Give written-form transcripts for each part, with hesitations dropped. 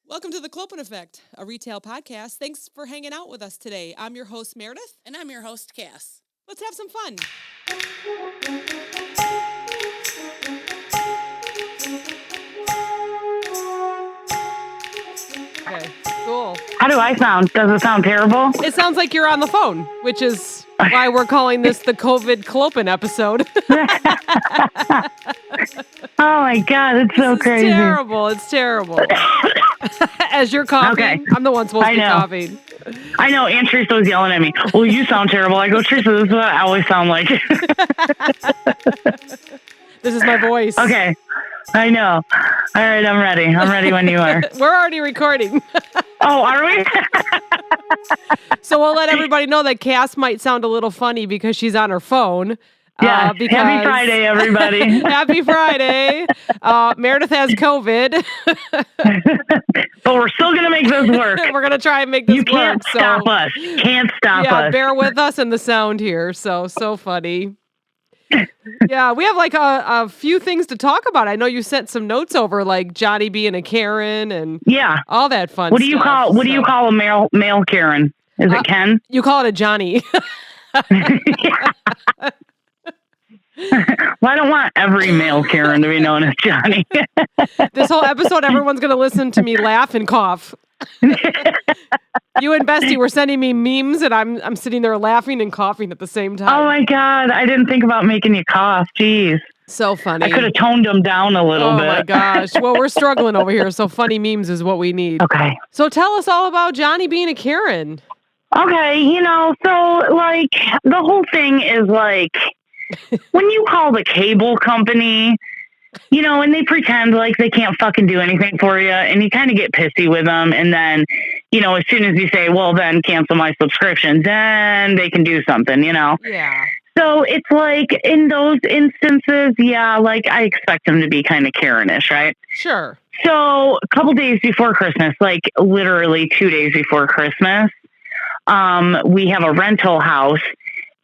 Welcome to the Clopen Effect, a retail podcast. Thanks for hanging out with us today. I'm your host, Meredith. And I'm your host, Cass. Let's have some fun. Okay, cool. How do I sound? Does it sound terrible? It sounds like you're on the phone, which is why we're calling this the COVID Clopen episode. Oh my God, it's so crazy. It's terrible. It's terrible. As you're coughing, Okay. I'm the one supposed to be coughing. I know, Aunt Teresa was yelling at me. Well, you sound terrible. I go, Teresa, this is what I always sound like. This is my voice. Okay. I know. All right, I'm ready. I'm ready when you are. We're already recording. Oh, are we? So we'll let everybody know that Cass might sound a little funny because she's on her phone. Yeah. Happy Friday, everybody. Happy Friday. Meredith has COVID. But we're still going to make this work. We're going to try and make this work. You can't stop us. Can't stop us. Yeah, bear with us in the sound here. So funny. Yeah, we have like a few things to talk about. I know you sent some notes over, like Johnny being a Karen and all that fun What do you stuff. What do you call a male Karen? Is it Ken? You call it a Johnny. Well, I don't want every male Karen to be known as Johnny. This whole episode, everyone's going to listen to me laugh and cough. You and Bestie were sending me memes, and I'm sitting there laughing and coughing at the same time. Oh my God, I didn't think about making you cough. Jeez. So funny. I could have toned them down a little bit. Oh my gosh. Well, we're struggling over here, so funny memes is what we need. Okay. So tell us all about Johnny being a Karen. Okay, so like the whole thing is like when you call the cable company, and they pretend like they can't fucking do anything for you, and you kind of get pissy with them, and then, as soon as you say, well, then cancel my subscription, then they can do something, Yeah. So it's like in those instances, like I expect them to be kind of Karen-ish, right? Sure. So a couple days before Christmas, like literally 2 days before Christmas, we have a rental house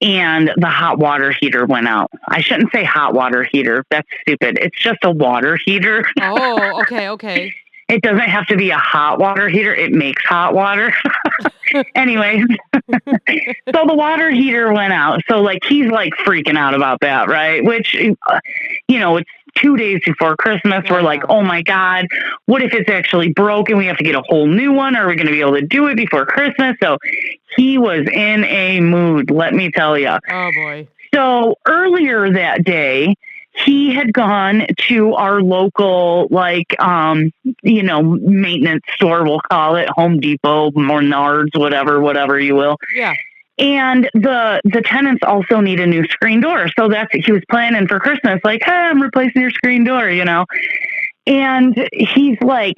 and the hot water heater went out. I shouldn't say hot water heater. That's stupid. It's just a water heater. Oh, okay. It doesn't have to be a hot water heater. It makes hot water. Anyways, so the water heater went out. So like, he's like freaking out about that, right? Which, it's 2 days before Christmas. We're like, oh my God, what if it's actually broken? We have to get a whole new one. Are we going to be able to do it before Christmas? So he was in a mood, let me tell you. Oh boy. So earlier that day, he had gone to our local, maintenance store, we'll call it Home Depot, Menards, whatever you will. Yeah. And the tenants also need a new screen door. So he was planning for Christmas, like, hey, I'm replacing your screen door, And he's like,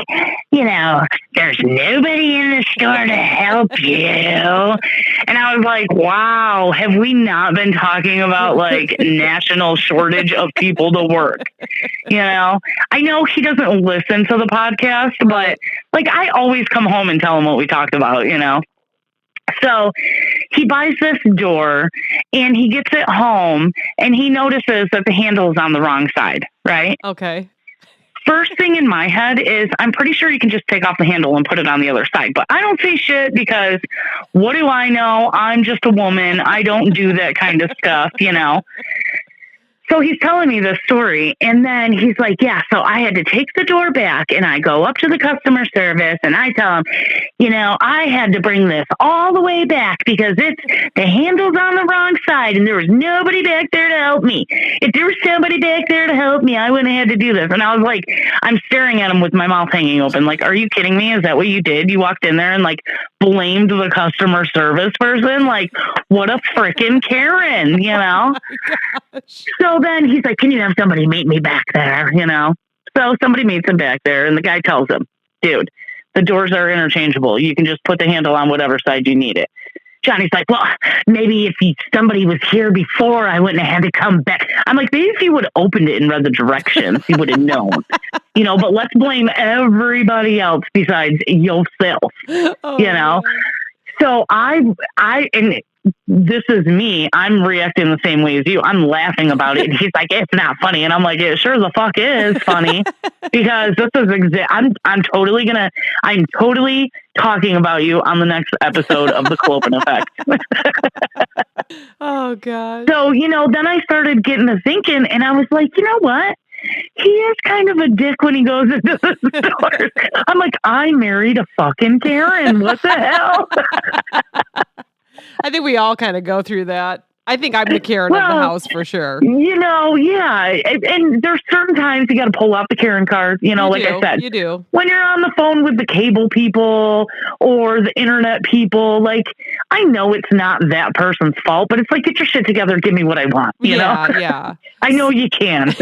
there's nobody in the store to help you. And I was like, wow, have we not been talking about like national shortage of people to work? I know he doesn't listen to the podcast, but like I always come home and tell him what we talked about, So he buys this door and he gets it home and he notices that the handle is on the wrong side, right? Okay. First thing in my head is I'm pretty sure you can just take off the handle and put it on the other side. But I don't say shit because what do I know? I'm just a woman. I don't do that kind of stuff, So he's telling me this story, and then he's like, yeah, so I had to take the door back, and I go up to the customer service, and I tell him, I had to bring this all the way back because the handle's on the wrong side, and there was nobody back there to help me. If there was somebody back there to help me, I wouldn't have had to do this. And I was like, I'm staring at him with my mouth hanging open, like, are you kidding me? Is that what you did? You walked in there and, like, blamed the customer service person? Like, what a freaking Karen, Oh So then he's like, can you have somebody meet me back there, So somebody meets him back there, and the guy tells him, dude, the doors are interchangeable. You can just put the handle on whatever side you need it. Johnny's like, well, maybe if somebody was here before, I wouldn't have had to come back. I'm like, maybe if he would have opened it and read the directions, he would have known. But let's blame everybody else besides yourself, Oh, So and this is me. I'm reacting the same way as you. I'm laughing about it. He's like, it's not funny. And I'm like, it sure the fuck is funny because this is I'm totally talking about you on the next episode of the Clopen Effect. Oh gosh. So, then I started getting to thinking and I was like, you know what? He is kind of a dick when he goes into the store. I'm like, I married a fucking Karen. What the hell? I think we all kind of go through that. I think I'm the Karen of the house for sure. Yeah. And there's certain times you got to pull out the Karen card, like I said. You do. When you're on the phone with the cable people or the internet people, like, I know it's not that person's fault, but it's like, get your shit together, give me what I want, you know? Yeah. I know you can.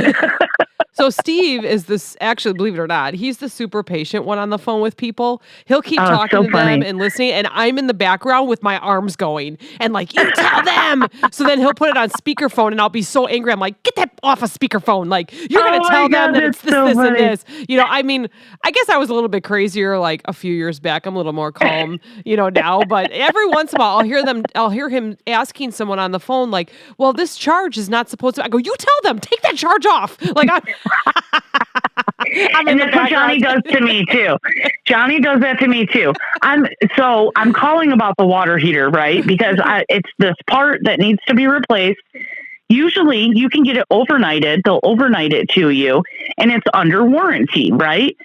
So Steve is actually, believe it or not, he's the super patient one on the phone with people. He'll keep talking to them and listening, and I'm in the background with my arms going and like, you tell them. So then he'll put it on speakerphone, and I'll be so angry. I'm like, get that off a speakerphone. Like, you're going to tell them that it's this, this, and this. I mean, I guess I was a little bit crazier like a few years back. I'm a little more calm, now. But every once in a while, I'll hear him asking someone on the phone, like, well, this charge is not supposed to. I go, you tell them, take that charge off. Like, and that's what Johnny does to me too. Johnny does that to me too. I'm calling about the water heater, right? Because it's this part that needs to be replaced. Usually you can get it overnighted. They'll overnight it to you and it's under warranty, right?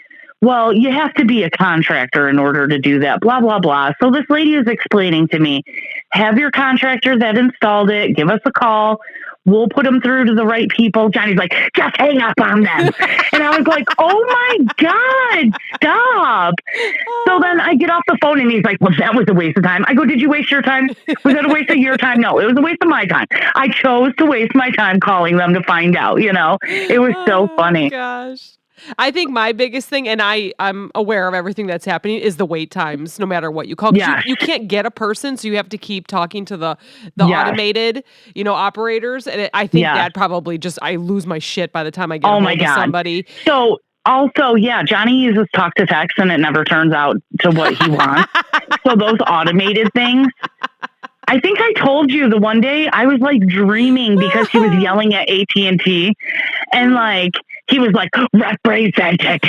Well, you have to be a contractor in order to do that, blah, blah, blah. So this lady is explaining to me, have your contractor that installed it, give us a call. We'll put them through to the right people. Johnny's like, just hang up on them. And I was like, oh my God, stop. So then I get off the phone and he's like, well, that was a waste of time. I go, did you waste your time? Was that a waste of your time? No, it was a waste of my time. I chose to waste my time calling them to find out, It was so funny. Gosh. I think my biggest thing, and I'm aware of everything that's happening, is the wait times, no matter what you call. Yes. You can't get a person, so you have to keep talking to the automated, operators. And I think that probably I lose my shit by the time I get hold of somebody. So also, Johnny uses talk to text and it never turns out to what he wants. So those automated things. I think I told you the one day I was like dreaming because he was yelling at AT&T and like, he was like, representative.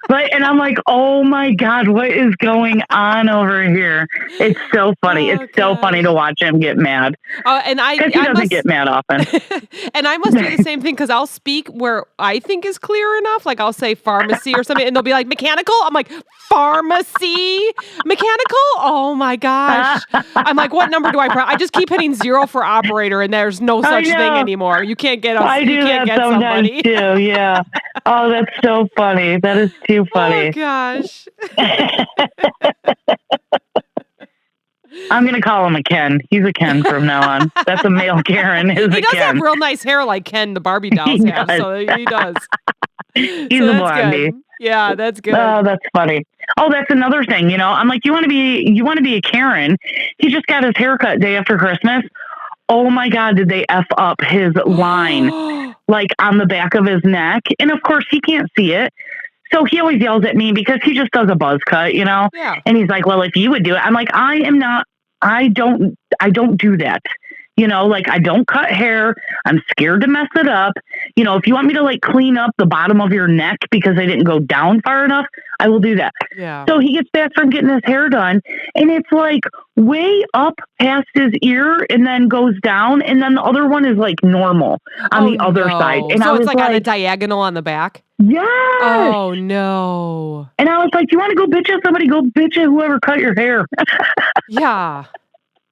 And I'm like, oh my God, what is going on over here? It's so funny. It's so funny to watch him get mad. Because he doesn't get mad often. And I must do the same thing because I'll speak where I think is clear enough. Like I'll say pharmacy or something and they'll be like, mechanical? I'm like, pharmacy? Mechanical? Oh my gosh. I'm like, what number do I press? I just keep hitting 0 for operator and there's no such thing anymore. You can't get us. You can't get somebody. Too, yeah. Oh, that's so funny. That is too funny. Oh gosh. I'm gonna call him a Ken. He's a Ken from now on. That's a male Karen. He does have real nice hair like Ken the Barbie dolls have. So he does. He's a blondie. Yeah, that's good. Oh, that's funny. Oh, that's another thing. I'm like, you want to be a Karen? He just got his haircut day after Christmas. Oh my God, did they F up his line, like on the back of his neck? And of course he can't see it. So he always yells at me because he just does a buzz cut, Yeah. And he's like, well, if you would do it, I'm like, I don't do that. Like I don't cut hair. I'm scared to mess it up. If you want me to like clean up the bottom of your neck because I didn't go down far enough, I will do that. Yeah. So he gets back from getting his hair done and it's like way up past his ear and then goes down. And then the other one is like normal on the other side. And so it's like on a diagonal on the back? Yeah. Oh no. And I was like, you want to go bitch at somebody? Go bitch at whoever cut your hair. Yeah.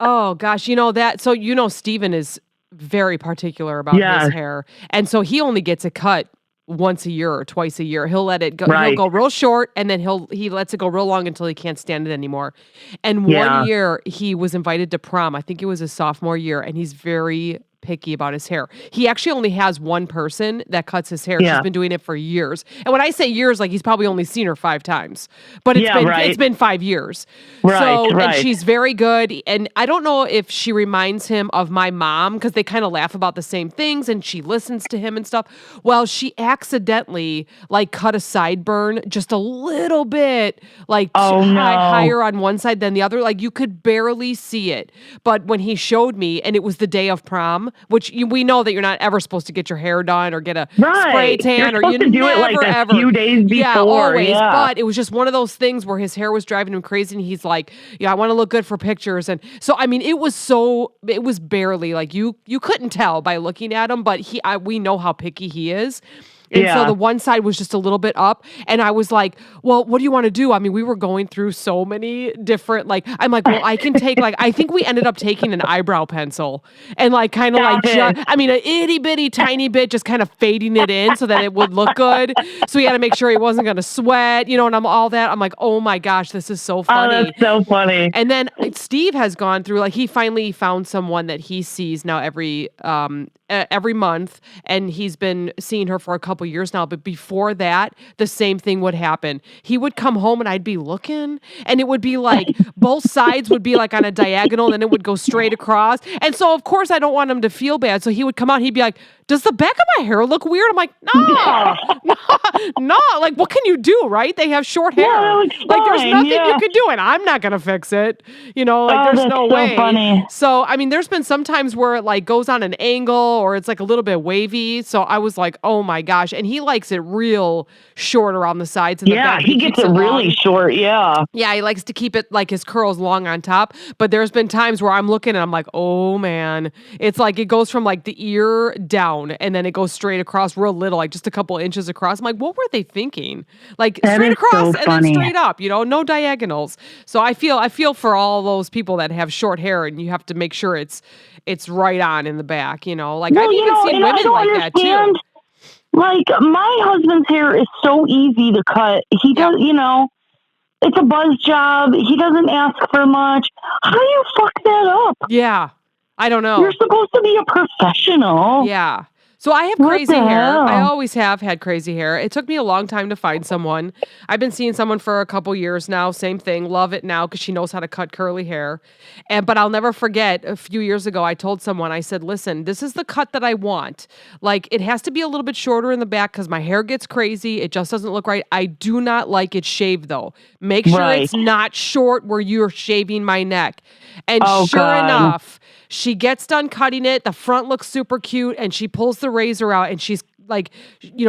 Oh gosh, Steven is very particular about his hair. And so he only gets it cut once a year or twice a year. He'll let it go. Right. He'll go real short and then he lets it go real long until he can't stand it anymore. And one year he was invited to prom. I think it was his sophomore year and he's very picky about his hair. He actually only has one person that cuts his hair. She's been doing it for years. And when I say years, like he's probably only seen her 5 times. But it's been 5 years. And she's very good. And I don't know if she reminds him of my mom because they kind of laugh about the same things and she listens to him and stuff. Well, she accidentally like cut a sideburn just a little bit like higher on one side than the other. Like you could barely see it. But when he showed me, and it was the day of prom, which we know that you're not ever supposed to get your hair done or get a spray tan, or you do it like a few days before. Yeah, always. Yeah. But it was just one of those things where his hair was driving him crazy, and he's like, "Yeah, I want to look good for pictures." And so, I mean, it was barely like you couldn't tell by looking at him, but we know how picky he is. And so the one side was just a little bit up. And I was like, well, what do you want to do? I mean, we were going through so many different, like, I'm like, well, I can take I think we ended up taking an eyebrow pencil and like kind of an itty bitty tiny bit, just kind of fading it in so that it would look good. So we had to make sure he wasn't going to sweat, and I'm all that. I'm like, oh my gosh, this is so funny. Oh, that's so funny. And then Steve has gone through, like, he finally found someone that he sees now every month, and he's been seeing her for a couple years now. But before that, the same thing would happen. He would come home and I'd be looking, and it would be like both sides would be like on a diagonal, and it would go straight across. And so of course I don't want him to feel bad. So he would come out, he'd be like, does the back of my hair look weird? I'm like, no. Like, what can you do, right? They have short hair. Like, there's nothing you can do, and I'm not going to fix it. There's no way. Funny. So, I mean, there's been some times where it like goes on an angle or it's like a little bit wavy. So I was like, oh my gosh. And he likes it real short around the sides. And the back. He gets it really short. Yeah. Yeah, he likes to keep it like his curls long on top. But there's been times where I'm looking and I'm like, oh man. It's like it goes from like the ear down, and then it goes straight across real little, like just a couple inches across. I'm like, what were they thinking? Like that straight across so and then straight up, no diagonals. So I feel for all those people that have short hair, and you have to make sure it's right on in the back, Like I've even seen women like that too. Like my husband's hair is so easy to cut. He does, it's a buzz job. He doesn't ask for much. How do you fuck that up? Yeah. I don't know. You're supposed to be a professional. Yeah. So I have crazy hair. I always have had crazy hair. It took me a long time to find someone. I've been seeing someone for a couple years now. Same thing. Love it now because she knows how to cut curly hair. But I'll never forget, a few years ago, I told someone, I said, listen, this is the cut that I want. Like, it has to be a little bit shorter in the back because my hair gets crazy. It just doesn't look right. I do not like it shaved, though. Make sure it's not short where you're shaving my neck. And sure enough, she gets done cutting it. The front looks super cute, and she pulls the razor out, and she's like,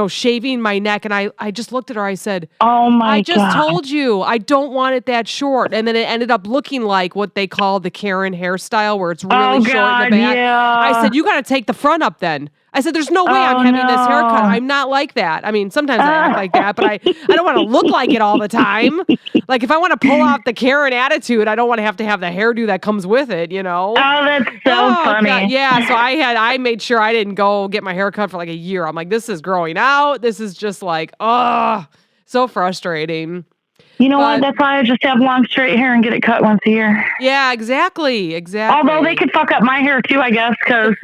shaving my neck. And I just looked at her. I said, oh my God. I just told you, I don't want it that short. And then it ended up looking like what they call the Karen hairstyle, where it's really short in the back. Yeah. I said, you got to take the front up then. I said, there's no way I'm having this haircut. I'm not like that. I mean, sometimes I act like that, but I don't want to look like it all the time. Like, if I want to pull out the Karen attitude, I don't want to have the hairdo that comes with it, Oh, that's so funny. God. Yeah, so I made sure I didn't go get my hair cut for like a year. I'm like, this is growing out. This is just like, so frustrating. You know what? That's why I just have long, straight hair and get it cut once a year. Yeah, exactly. Although they could fuck up my hair too, I guess, because,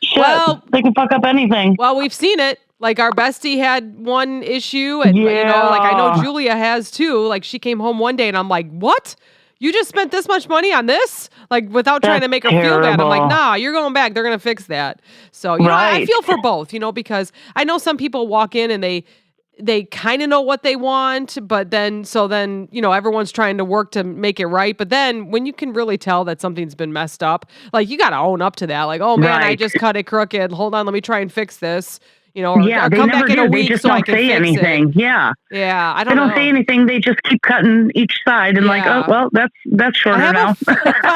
shit, they can fuck up anything. Well, we've seen it. Like, our bestie had one issue, and, like, I know Julia has too. Like, she came home one day, and I'm like, what? You just spent this much money on this? Like, without trying to make her feel bad. I'm like, nah, you're going back. They're going to fix that. So, I feel for both, because I know some people walk in and they kind of know what they want, but then everyone's trying to work to make it right. But then when you can really tell that something's been messed up, like, you got to own up to that. Like, oh man, I just cut it crooked. Hold on, let me try and fix this. Or they come never back in a week they just so don't I can say fix anything. it. Yeah. Yeah, I don't know. They don't say anything. They just keep cutting each side and like, oh, well, that's shorter now.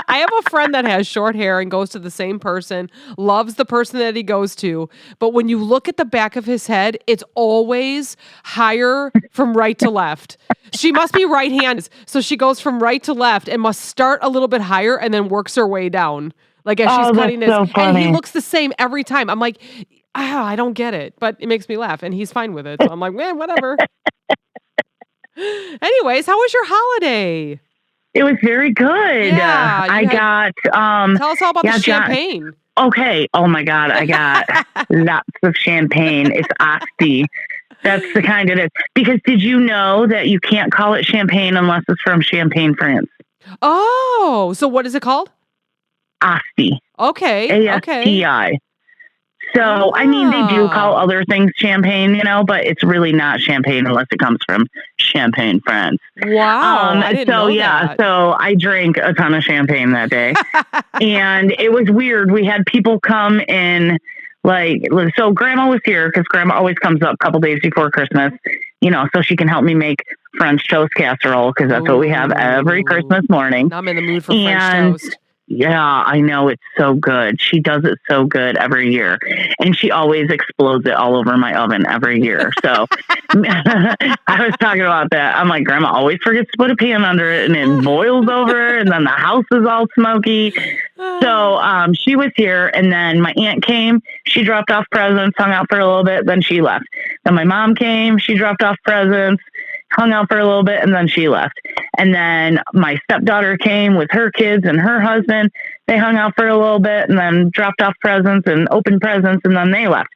I have a friend that has short hair and goes to the same person, loves the person that he goes to. But when you look at the back of his head, it's always higher from right to left. She must be right-handed. So she goes from right to left and must start a little bit higher and then works her way down. Like, as she's cutting this. So and he looks the same every time. I'm like, I don't get it, but it makes me laugh, and he's fine with it. So I'm like, man, whatever. Anyways, how was your holiday? It was very good. Yeah, I got. Tell us all about the champagne. Okay. Oh my God. I got lots of champagne. It's Asti. That's the kind it is. Because did you know that you can't call it champagne unless it's from Champagne, France? Oh, so what is it called? Asti. Okay. Asti. So, I mean, they do call other things champagne, but it's really not champagne unless it comes from Champagne, France. Wow. I didn't know that. So I drank a ton of champagne that day. And it was weird. We had people come in, so Grandma was here because Grandma always comes up a couple days before Christmas, so she can help me make French toast casserole because that's what we have every Christmas morning. I'm in the mood for French toast. Yeah, I know. It's so good. She does it so good every year. And she always explodes it all over my oven every year. So I was talking about that. I'm like, Grandma always forgets to put a pan under it and it boils over and then the house is all smoky. So she was here and then my aunt came. She dropped off presents, hung out for a little bit, then she left. Then my mom came. She dropped off presents, hung out for a little bit, and then she left. And then my stepdaughter came with her kids and her husband. They hung out for a little bit and then dropped off presents and opened presents, and then they left.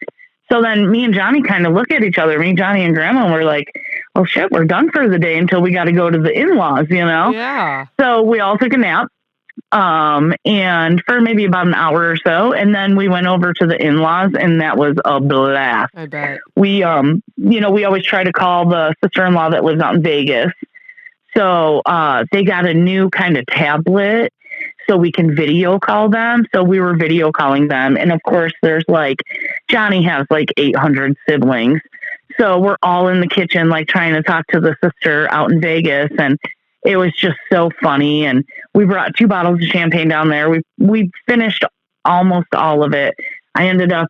So then me and Johnny kind of look at each other, me, Johnny, and Grandma, and we're like, well, shit, we're done for the day until we got to go to the in-laws, Yeah. So we all took a nap. And for maybe about an hour or so, and then we went over to the in-laws, and that was a blast. I bet. We, we always try to call the sister-in-law that lives out in Vegas. So, they got a new kind of tablet so we can video call them. So we were video calling them. And of course there's Johnny has 800 siblings. So we're all in the kitchen, trying to talk to the sister out in Vegas. And it was just so funny. And we brought 2 bottles of champagne down there. We finished almost all of it. I ended up,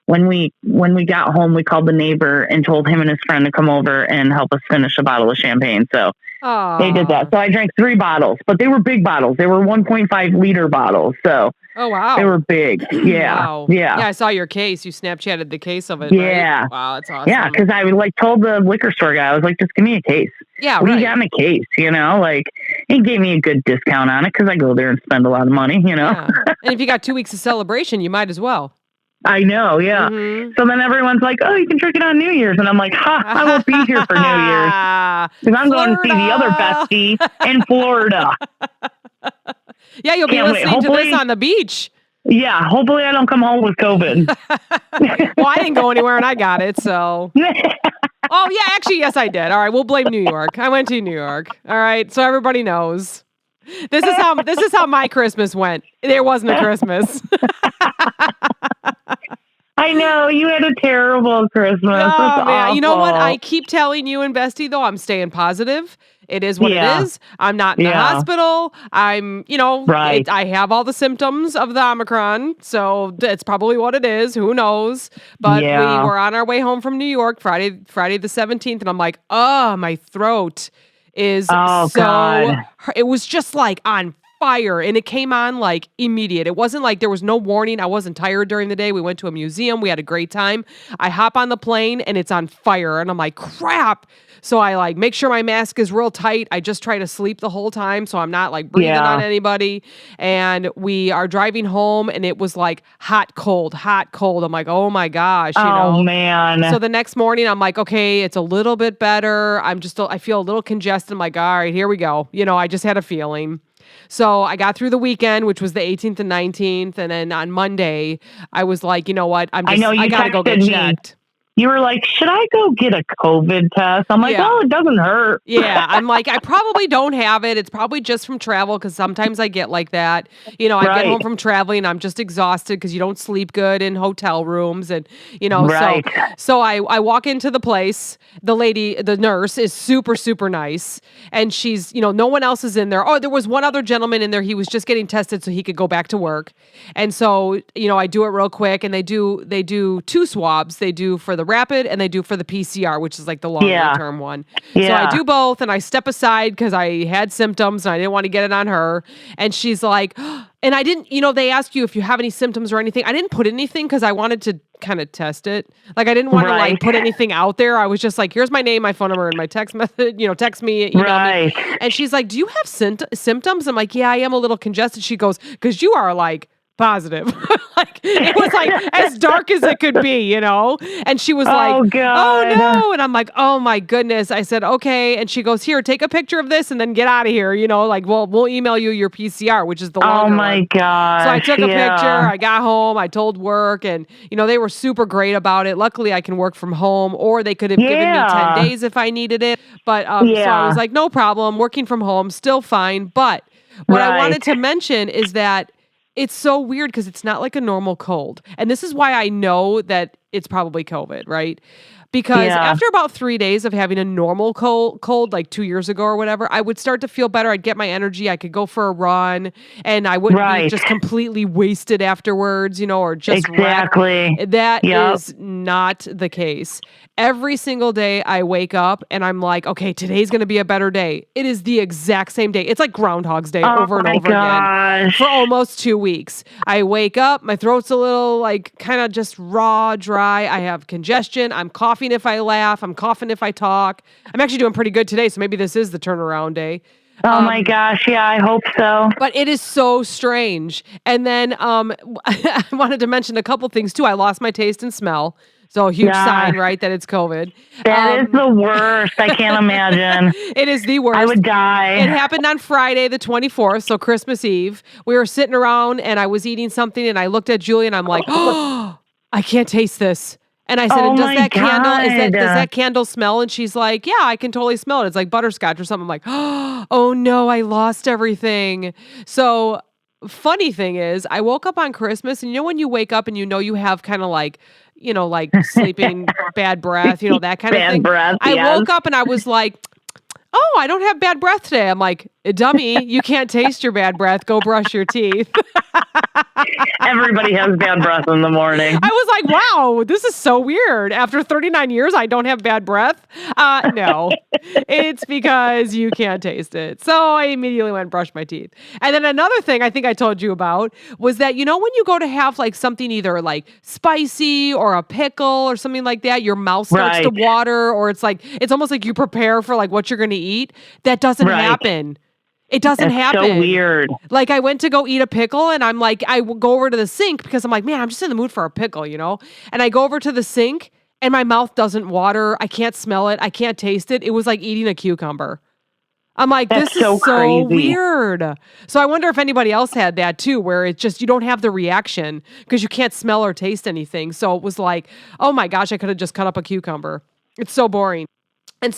when we got home, we called the neighbor and told him and his friend to come over and help us finish a bottle of champagne. So they did that. So I drank 3 bottles, but they were big bottles. They were 1.5 liter bottles. So oh, wow. They were big. Yeah. Wow. Yeah. I saw your case. You Snapchatted the case of it. Yeah. Right? Wow. That's awesome. Yeah. Cause I told the liquor store guy, I was like, just give me a case. Yeah. What do you got in a case? He gave me a good discount on it because I go there and spend a lot of money, Yeah. And if you got 2 weeks of celebration, you might as well. I know, yeah. Mm-hmm. So then everyone's like, oh, you can drink it on New Year's. And I'm like, I won't be here for New Year's. Because I'm going to see the other bestie in Florida. Yeah, you'll be listening to this on the beach. Yeah, hopefully I don't come home with COVID. Well, I didn't go anywhere and I got it, so. Oh, yeah, actually, yes, I did. All right, we'll blame New York. I went to New York. All right, so everybody knows. This is how my Christmas went. There wasn't a Christmas. I know, you had a terrible Christmas. Oh, man. You know what? I keep telling you and Bestie, though, I'm staying positive. It is what it is. I'm not in the hospital. I'm, right. I have all the symptoms of the Omicron, so it's probably what it is. Who knows? But we were on our way home from New York Friday the 17th, and I'm like, oh, my throat is God. It was just on fire, and it came on immediate. It wasn't there was no warning. I wasn't tired during the day. We went to a museum. We had a great time. I hop on the plane and it's on fire, and I'm like, crap. So I make sure my mask is real tight. I just try to sleep the whole time so I'm not breathing on anybody. And we are driving home, and it was hot, cold. I'm like, oh my gosh, Oh man. So the next morning I'm like, okay, it's a little bit better. I feel a little congested. I'm like, all right, here we go. I just had a feeling. So I got through the weekend, which was the 18th and 19th. And then on Monday, I was like, you know what? I got to go get checked. You were like, should I go get a COVID test? I'm like, oh, it doesn't hurt. Yeah. I'm like, I probably don't have it. It's probably just from travel, because sometimes I get like that. I get home from traveling, I'm just exhausted because you don't sleep good in hotel rooms. And, so I walk into the place. The nurse is super, super nice. And she's, no one else is in there. Oh, there was one other gentleman in there. He was just getting tested so he could go back to work. And so, I do it real quick, and they do 2 swabs. They do for the rapid, and they do for the PCR, which is the longer term one. Yeah. So I do both, and I step aside because I had symptoms and I didn't want to get it on her. And she's like, and I didn't, they ask you if you have any symptoms or anything. I didn't put anything because I wanted to kind of test it. I didn't want to put anything out there. I was just like, here's my name, my phone number, and my text message, text me, email me. And she's like, do you have symptoms? I'm like, yeah, I am a little congested. She goes, because you are Positive. Like, it was like as dark as it could be, you know? And she was like, oh, God. oh no. And I'm like, oh my goodness. I said, okay. And she goes, here, take a picture of this and then get out of here. You know, like, well, we'll email you your PCR, which is the longer Oh my one. gosh. So I took a picture. I got home. I told work, and you know they were super great about it. Luckily, I can work from home, or they could have given me 10 days if I needed it. But so I was like, no problem. Working from home, still fine. But what I wanted to mention is that it's so weird because it's not like a normal cold, and this is why I know that it's probably COVID, right? Because after about 3 days of having a normal cold, like 2 years ago or whatever, I would start to feel better. I'd get my energy. I could go for a run, and I wouldn't be just completely wasted afterwards, you know, or just exactly. That is not the case. Every single day I wake up and I'm like, okay, today's going to be a better day. It is the exact same day. It's like Groundhog's Day over and over again for almost 2 weeks. I wake up, my throat's a little like kind of just raw, dry. I have congestion. I'm coughing if I laugh. I'm coughing if I talk. I'm actually doing pretty good today, so maybe this is the turnaround day. Oh my gosh, yeah, I hope so. But it is so strange. And then I wanted to mention a couple things too. I lost my taste and smell. So a huge sign, right, that it's COVID. That is the worst. I can't imagine. It is the worst. I would die. It happened on Friday, the 24th, so Christmas Eve. We were sitting around and I was eating something and I looked at Julie and I'm like, oh, I can't taste this. And I said, does that candle smell? And she's like, yeah, I can totally smell it. It's like butterscotch or something. I'm like, oh no, I lost everything. So funny thing is, I woke up on Christmas, and you know when you wake up and you know you have kind of like, you know, like sleeping bad breath, you know, that kind of thing. Breath, I woke up and I was like, oh, I don't have bad breath today. I'm like, dummy, you can't taste your bad breath. Go brush your teeth. Everybody has bad breath in the morning. I was like, wow, this is so weird. After 39 years, I don't have bad breath. No, it's because you can't taste it. So I immediately went and brushed my teeth. And then another thing I think I told you about was that, you know, when you go to have like something either like spicy or a pickle or something like that, your mouth starts to water, or it's almost like you prepare for like what you're going to eat. That doesn't happen. It doesn't happen. So weird. Like I went to go eat a pickle and I'm like, I will go over to the sink because I'm like, man, I'm just in the mood for a pickle, you know? And I go over to the sink and my mouth doesn't water. I can't smell it. I can't taste it. It was like eating a cucumber. I'm like, this is so weird. So I wonder if anybody else had that too, where it's just, you don't have the reaction because you can't smell or taste anything. So it was like, oh my gosh, I could have just cut up a cucumber. It's so boring. And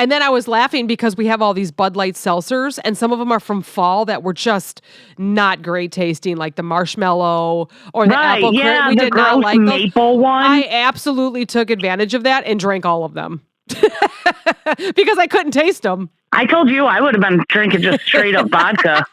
then I was laughing because we have all these Bud Light seltzers, and some of them are from fall that were just not great tasting, like the marshmallow or the apple crisp. We did not like those. Maple one. I absolutely took advantage of that and drank all of them because I couldn't taste them. I told you I would have been drinking just straight up vodka.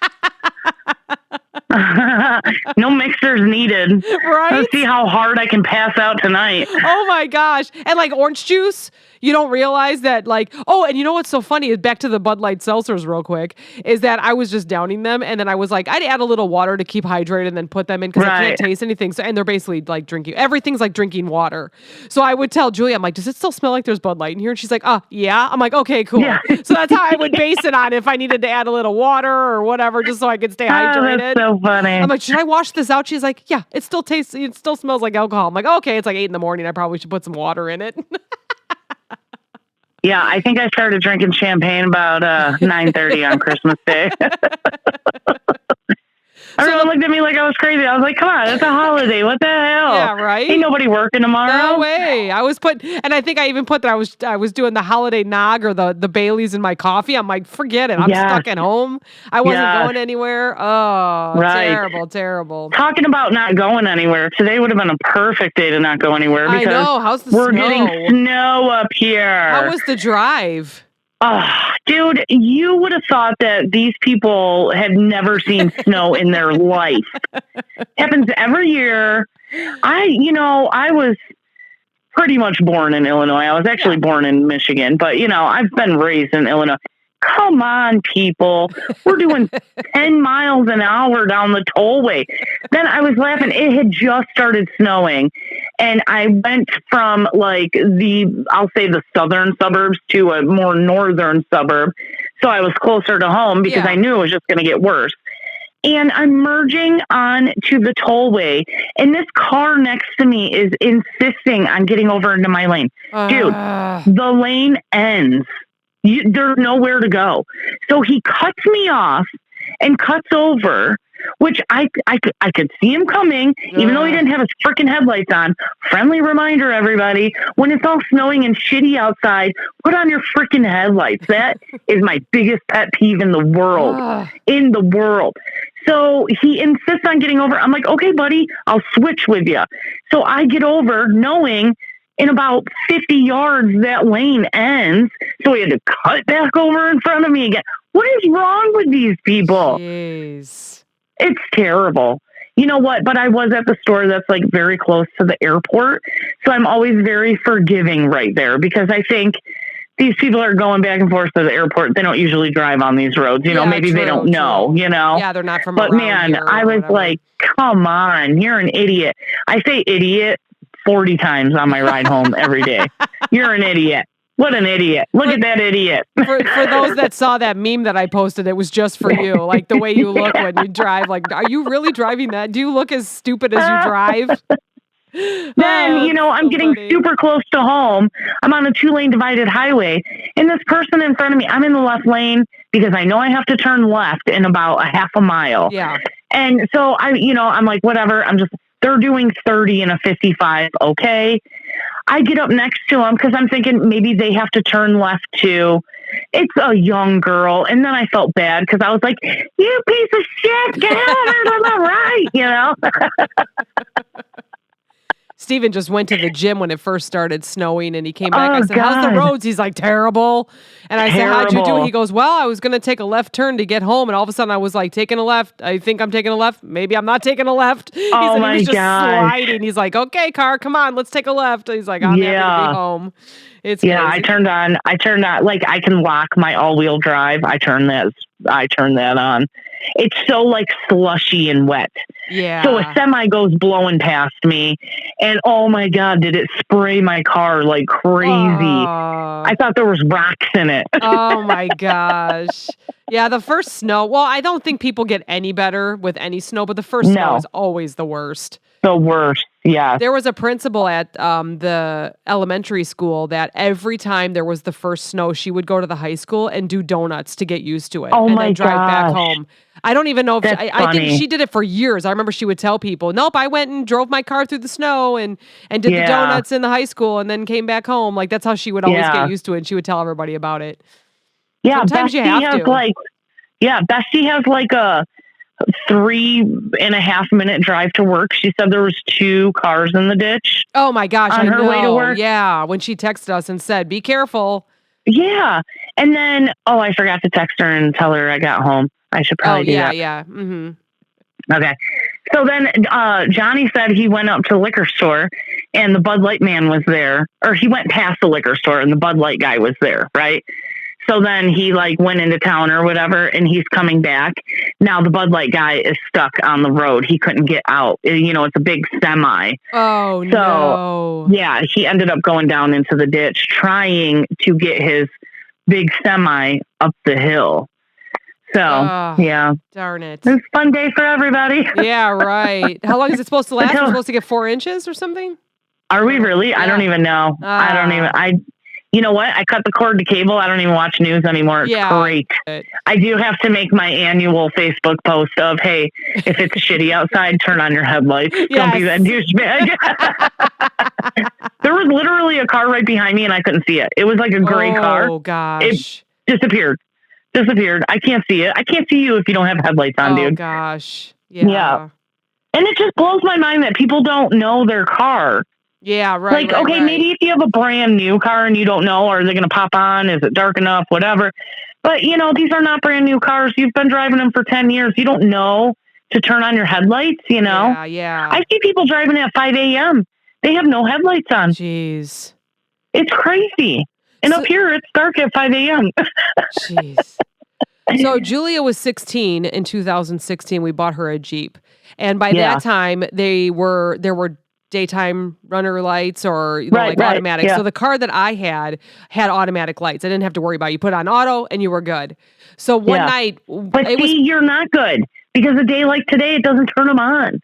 No mixers needed. Right? Let's see how hard I can pass out tonight. Oh my gosh. And like orange juice, you don't realize that like, oh, and you know what's so funny is back to the Bud Light seltzers real quick, is that I was just downing them and then I was like, I'd add a little water to keep hydrated and then put them in because I can't taste anything. So, and they're basically like drinking, everything's like drinking water. So I would tell Julia, I'm like, does it still smell like there's Bud Light in here? And she's like, yeah. I'm like, okay, cool. Yeah. So that's how I would base it on if I needed to add a little water or whatever, just so I could stay hydrated. That's so funny. I'm like, should I wash this out? She's like, yeah, it still smells like alcohol. I'm like, okay, it's like 8 a.m. I probably should put some water in it. Yeah, I think I started drinking champagne about 9:30 on Christmas Day. Everyone looked at me like I was crazy. I was like, come on, it's a holiday. What the hell? Yeah, right? Ain't nobody working tomorrow. No way. And I think I even put that I was doing the holiday nog or the Baileys in my coffee. I'm like, forget it. I'm stuck at home. I wasn't going anywhere. Oh, terrible. Talking about not going anywhere, today would have been a perfect day to not go anywhere because I know. How's the snow? We're getting snow up here. How was the drive? Oh, dude, you would have thought that these people had never seen snow in their life. Happens every year. I was pretty much born in Illinois. I was actually born in Michigan, but I've been raised in Illinois. Come on, people. We're doing 10 miles an hour down the tollway. Then I was laughing. It had just started snowing. And I went from I'll say the southern suburbs to a more northern suburb. So I was closer to home because I knew it was just going to get worse. and I'm merging on to the tollway, and this car next to me is insisting on getting over into my lane. Dude, the lane ends. There's nowhere to go. So he cuts me off and cuts over, which I could see him coming, even though he didn't have his freaking headlights on. Friendly reminder, everybody, when it's all snowing and shitty outside, put on your freaking headlights. That is my biggest pet peeve in the world. In the world. So he insists on getting over. I'm like, okay, buddy, I'll switch with you. So I get over knowing in about 50 yards, that lane ends. So he had to cut back over in front of me again. What is wrong with these people? Jeez. It's terrible. You know what? But I was at the store that's like very close to the airport. So I'm always very forgiving right there because I think these people are going back and forth to the airport. They don't usually drive on these roads. You know, maybe they don't know, you know. Yeah, they're not from But around man, here I was like, come on, you're an idiot. I say idiot 40 times on my ride home every day. You're an idiot. What an idiot. Look at that idiot. For those that saw that meme that I posted, it was just for you. Like the way you look when you drive. Like, are you really driving that? Do you look as stupid as you drive? Then, you know, I'm getting super close to home. I'm on a 2-lane divided highway. And this person in front of me, I'm in the left lane because I know I have to turn left in about a half a mile. Yeah. And so I'm like, whatever. They're doing 30 and a 55. Okay. I get up next to them because I'm thinking maybe they have to turn left too. It's a young girl. And then I felt bad because I was like, you piece of shit, get over to the right, you know? Steven just went to the gym when it first started snowing and he came back. I said, God. how's the roads? He's like, terrible. And I said, how'd you do it? He goes, well, I was going to take a left turn to get home. And all of a sudden I was like, taking a left. I think I'm taking a left. Maybe I'm not taking a left. He said he was just sliding. He's like, okay, car, come on, let's take a left. He's like, I'm happy to be home. It's crazy. I turned on, like I can lock my all-wheel drive. I turn that on. It's so like slushy and wet. Yeah. So a semi goes blowing past me and oh my God, did it spray my car like crazy. I thought there was rocks in it. Oh my gosh. Yeah, the first snow. Well, I don't think people get any better with any snow, but the first snow is always the worst. The worst. Yeah. There was a principal at the elementary school that every time there was the first snow, she would go to the high school and do donuts to get used to it and then drive back home. I don't even know if I think she did it for years. I remember she would tell people, nope, I went and drove my car through the snow and did the donuts in the high school and then came back home. Like that's how she would always get used to it. And she would tell everybody about it. Yeah. Sometimes Bessie you have to. Bessie has like a 3.5 minute drive to work. She said there was 2 cars in the ditch. Oh my gosh. On her way to work. Yeah. When she texted us and said, be careful. Yeah. And then, I forgot to text her and tell her I got home. I should probably do that. Yeah. Mm-hmm. Okay. So then Johnny said he went up to the liquor store and the Bud Light man was there, or he went past the liquor store and the Bud Light guy was there, right? So then he like went into town or whatever and he's coming back. Now the Bud Light guy is stuck on the road. He couldn't get out. You know, it's a big semi. Oh, no. Yeah, he ended up going down into the ditch trying to get his big semi up the hill. So, yeah. Darn it. It's a fun day for everybody. Yeah, right. How long is it supposed to last? We're supposed to get 4 inches or something? Are we really? Yeah. I don't even know. You know what? I cut the cord to cable. I don't even watch news anymore. It's great. I do have to make my annual Facebook post of, hey, if it's shitty outside, turn on your headlights. Yes. Don't be that douchebag. There was literally a car right behind me and I couldn't see it. It was like a gray car. Oh, gosh. It disappeared. I can't see it. I can't see you if you don't have headlights on, dude. Oh, gosh. Yeah. And it just blows my mind that people don't know their car. Yeah, right. Like, maybe if you have a brand new car and you don't know, are they going to pop on? Is it dark enough? Whatever. But, you know, these are not brand new cars. You've been driving them for 10 years. You don't know to turn on your headlights, you know? Yeah. I see people driving at 5 a.m. They have no headlights on. Jeez. It's crazy. And up here, it's dark at 5 a.m. Jeez. So Julia was 16 in 2016. We bought her a Jeep. And by that time, there were daytime runner lights or automatic. Yeah. So the car that I had automatic lights. I didn't have to worry about it. You put on auto and you were good. So one night... But you're not good because a day like today, it doesn't turn them on.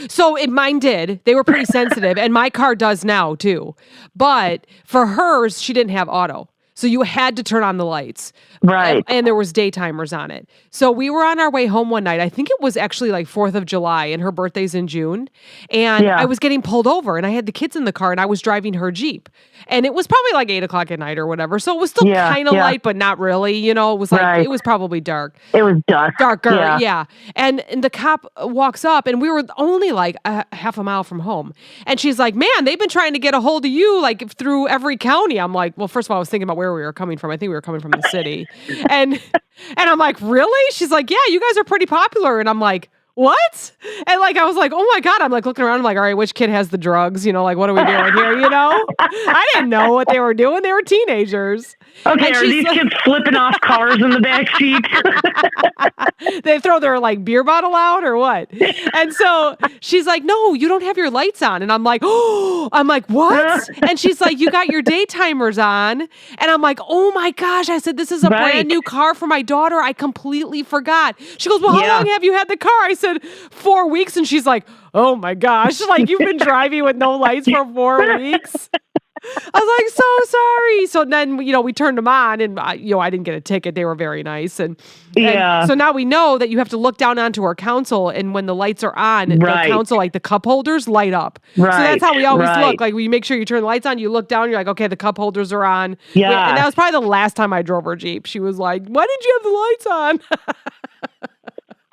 So mine did. They were pretty sensitive, and my car does now too. But for hers, she didn't have auto. So you had to turn on the lights. Right. And there was day timers on it. So we were on our way home one night. I think it was actually like 4th of July, and her birthday's in June. And I was getting pulled over, and I had the kids in the car, and I was driving her Jeep. And it was probably like 8 o'clock at night or whatever. So it was still kind of light, but not really. You know, it was like, it was probably dark. It was dusk. Darker, yeah. And the cop walks up, and we were only like half a mile from home. And she's like, man, they've been trying to get a hold of you like through every county. I'm like, well, first of all, I was thinking about where we were coming from. I think we were coming from the city. And I'm like, really? She's like, yeah, you guys are pretty popular. And I'm like, what? And like, I was like, oh my God. I'm like looking around. I'm like, all right, which kid has the drugs? You know, like, what are we doing here? You know, I didn't know what they were doing. They were teenagers. Okay, and are these kids flipping off cars in the back seat? They throw their like beer bottle out or what? And so she's like, no, you don't have your lights on. And I'm like, oh, I'm like, what? And she's like, you got your day timers on. And I'm like, oh my gosh. I said, this is a brand new car for my daughter. I completely forgot. She goes, well, how long have you had the car? I said, 4 weeks. And she's like, oh my gosh. Like, you've been driving with no lights for 4 weeks. I was like, so sorry. So then, you know, we turned them on, and, you know, I didn't get a ticket. They were very nice. And so now we know that you have to look down onto our console, and when the lights are on, the console, like the cup holders, light up. So that's how we always look. Like, we make sure you turn the lights on, you look down, you're like, okay, the cup holders are on. Yeah. And that was probably the last time I drove her Jeep. She was like, why did you have the lights on?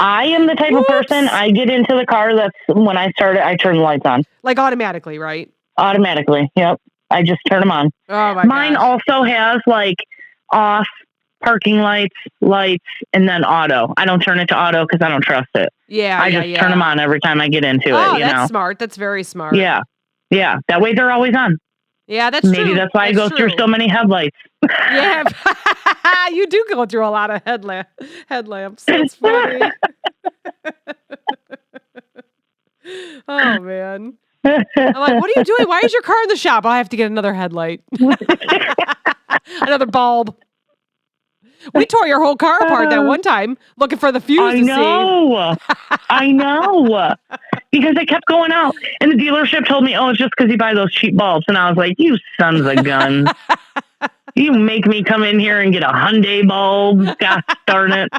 I am the type of person, I get into the car, that's when I turn the lights on. Like automatically, right? Automatically, yep. I just turn them on. Oh my Mine also has like off, parking lights, and then auto. I don't turn it to auto because I don't trust it. Yeah, I just turn them on every time I get into it. Oh, that's smart. That's very smart. Yeah. Yeah. That way they're always on. Yeah, that's true. Maybe that's why I go through so many headlights. Yeah. You do go through a lot of headlamps. That's funny. Oh, man. I'm like, what are you doing? Why is your car in the shop? I have to get another headlight. Another bulb. We tore your whole car apart that one time looking for the fuse to see. I know. Because it kept going out. And the dealership told me, oh, it's just because you buy those cheap bulbs. And I was like, you sons of guns. You make me come in here and get a Hyundai bulb. God darn it.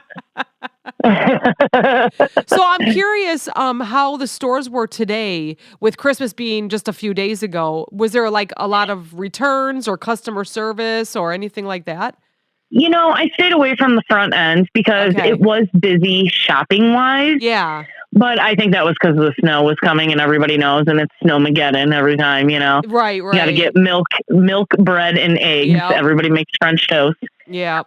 So I'm curious how the stores were today with Christmas being just a few days ago. Was there like a lot of returns or customer service or anything like that? You know, I stayed away from the front end because it was busy shopping wise. Yeah. But I think that was because the snow was coming and everybody knows, and it's snowmageddon every time, you know. Right. You got to get milk, bread, and eggs. Yep. Everybody makes French toast. Yeah.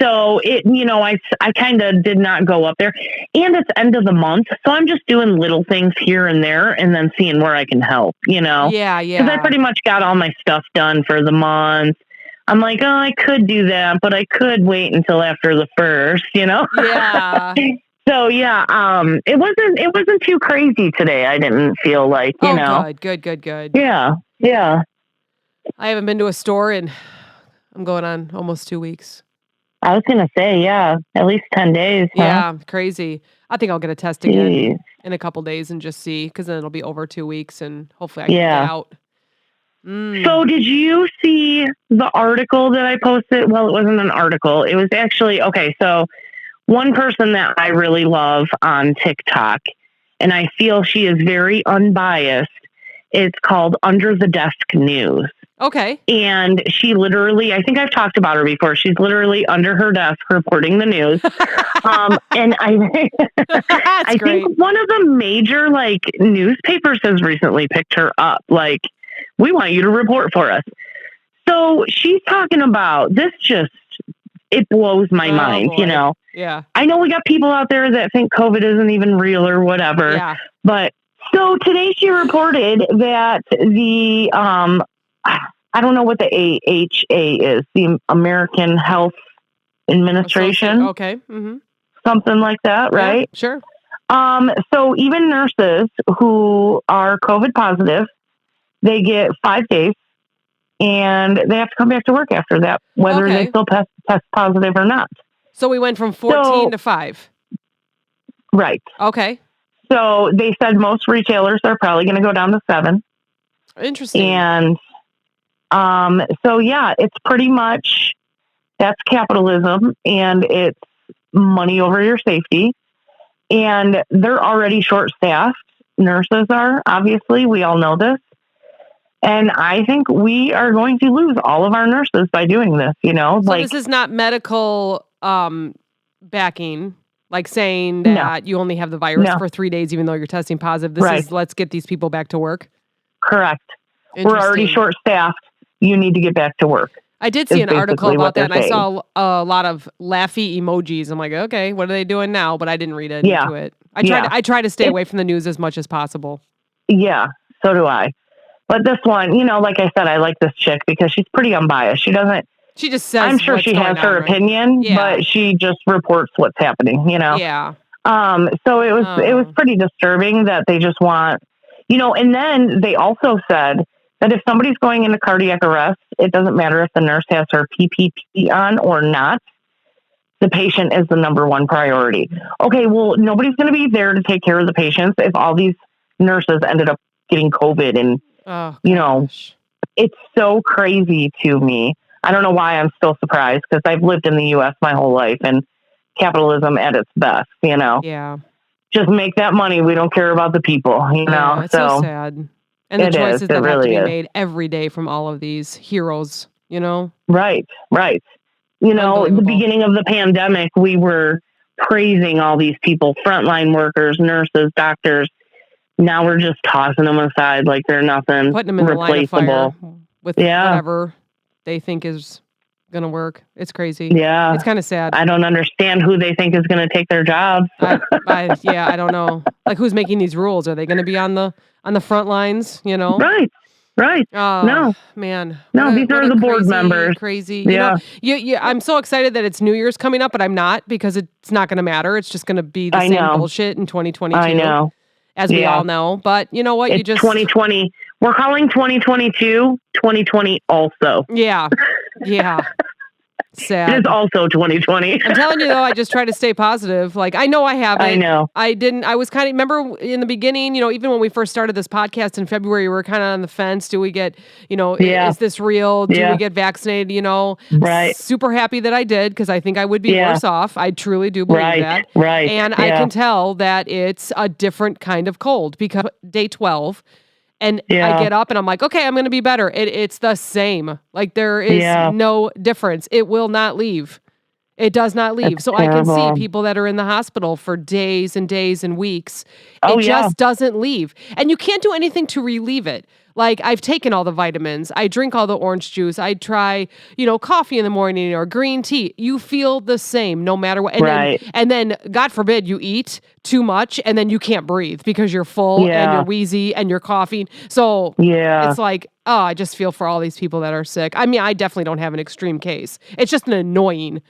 So it, you know, I kind of did not go up there, and it's end of the month, so I'm just doing little things here and there, and then seeing where I can help, you know. Yeah. Because I pretty much got all my stuff done for the month. I'm like, oh, I could do that, but I could wait until after the 1st, you know. Yeah. So yeah, it wasn't too crazy today. I didn't feel like, you know. Good. Yeah. I haven't been to a store in, I'm going on almost 2 weeks. I was going to say, yeah, at least 10 days. Huh? Yeah, crazy. I think I'll get a test again in a couple days and just see, because then it'll be over 2 weeks and hopefully I can get out. So did you see the article that I posted? Well, it wasn't an article. It was actually, so one person that I really love on TikTok, and I feel she is very unbiased, it's called Under the Desk News. Okay. And she literally, I think I've talked about her before, she's literally under her desk reporting the news. And I think one of the major like newspapers has recently picked her up. Like, we want you to report for us. So she's talking about this, it blows my mind, you know? Yeah. I know we got people out there that think COVID isn't even real or whatever. Yeah. But so today she reported that the, I don't know what the AHA is, the American Health Administration. Okay. Mm-hmm. Something like that, right? Yeah, sure. So even nurses who are COVID positive, they get 5 days and they have to come back to work after that, whether they still test positive or not. So we went from 14 to 5. Right. Okay. So they said most retailers are probably going to go down to 7. Interesting. And so, yeah, it's pretty much, that's capitalism, and it's money over your safety. And they're already short-staffed. Nurses are, obviously. We all know this. And I think we are going to lose all of our nurses by doing this, So this is not medical backing, like saying that you only have the virus for 3 days, even though you're testing positive. This is, let's get these people back to work. Correct. We're already short-staffed. You need to get back to work. I did see an article about that, and I saw a lot of laughy emojis. I'm like, okay, what are they doing now? But I didn't read into it. I try to stay away from the news as much as possible. Yeah, so do I. But this one, like I said, I like this chick because she's pretty unbiased. She just says, I'm sure she has her opinion, but she just reports what's happening, Yeah. So it was pretty disturbing that they just want, and then they also said that if somebody's going into cardiac arrest, it doesn't matter if the nurse has her PPP on or not. The patient is the number one priority. Okay, well, nobody's going to be there to take care of the patients if all these nurses ended up getting COVID and, it's so crazy to me. I don't know why I'm still surprised because I've lived in the U.S. my whole life and capitalism at its best, Yeah. Just make that money. We don't care about the people, Yeah, it's so sad. And the choices that have to be made every day from all of these heroes, Right. The beginning of the pandemic, we were praising all these people, frontline workers, nurses, doctors. Now we're just tossing them aside like they're nothing. Putting them in the line of fire with whatever they think is going to work. It's crazy. Yeah. It's kind of sad. I don't understand who they think is going to take their jobs. I don't know. Like, who's making these rules? Are they going to be on the front lines, Right. Oh, no, man. No, these are the board members. Crazy. Yeah. I'm so excited that it's New Year's coming up, but I'm not because it's not going to matter. It's just going to be the same bullshit in 2022. I know. As we all know. But you know what? It's 2020. We're calling 2022 2020 also. Yeah. Yeah. Sad. It is also 2020. I'm telling you though, I just try to stay positive. Like, I know I haven't. I know. I was kind of, remember in the beginning, even when we first started this podcast in February, we were kind of on the fence. Do we get, is this real? Do we get vaccinated? Right. Super happy that I did because I think I would be worse off. I truly do believe that. Right. And I can tell that it's a different kind of cold because day 12. And I get up and I'm like, okay, I'm going to be better. It's the same. Like, there is no difference. It will not leave. It does not leave. It's so terrible. I can see people that are in the hospital for days and days and weeks. It just doesn't leave. And you can't do anything to relieve it. Like, I've taken all the vitamins. I drink all the orange juice. I try, coffee in the morning or green tea. You feel the same no matter what. And then, God forbid, you eat too much and then you can't breathe because you're full and you're wheezy and you're coughing. So it's like, oh, I just feel for all these people that are sick. I mean, I definitely don't have an extreme case. It's just an annoying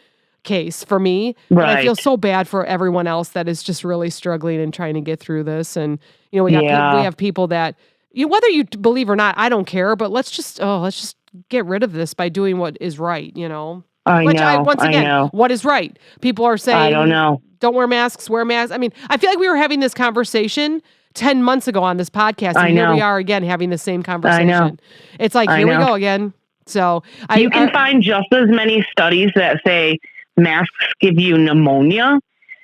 case for me. But I feel so bad for everyone else that is just really struggling and trying to get through this. And, we have people that, whether you believe or not, I don't care, but let's just get rid of this by doing what is right, Once again, what is right? People are saying, I don't know. Don't wear masks, wear masks. I mean, I feel like we were having this conversation 10 months ago on this podcast, and here we are again having the same conversation. I know. It's like, here we go again. So you can find just as many studies that say masks give you pneumonia,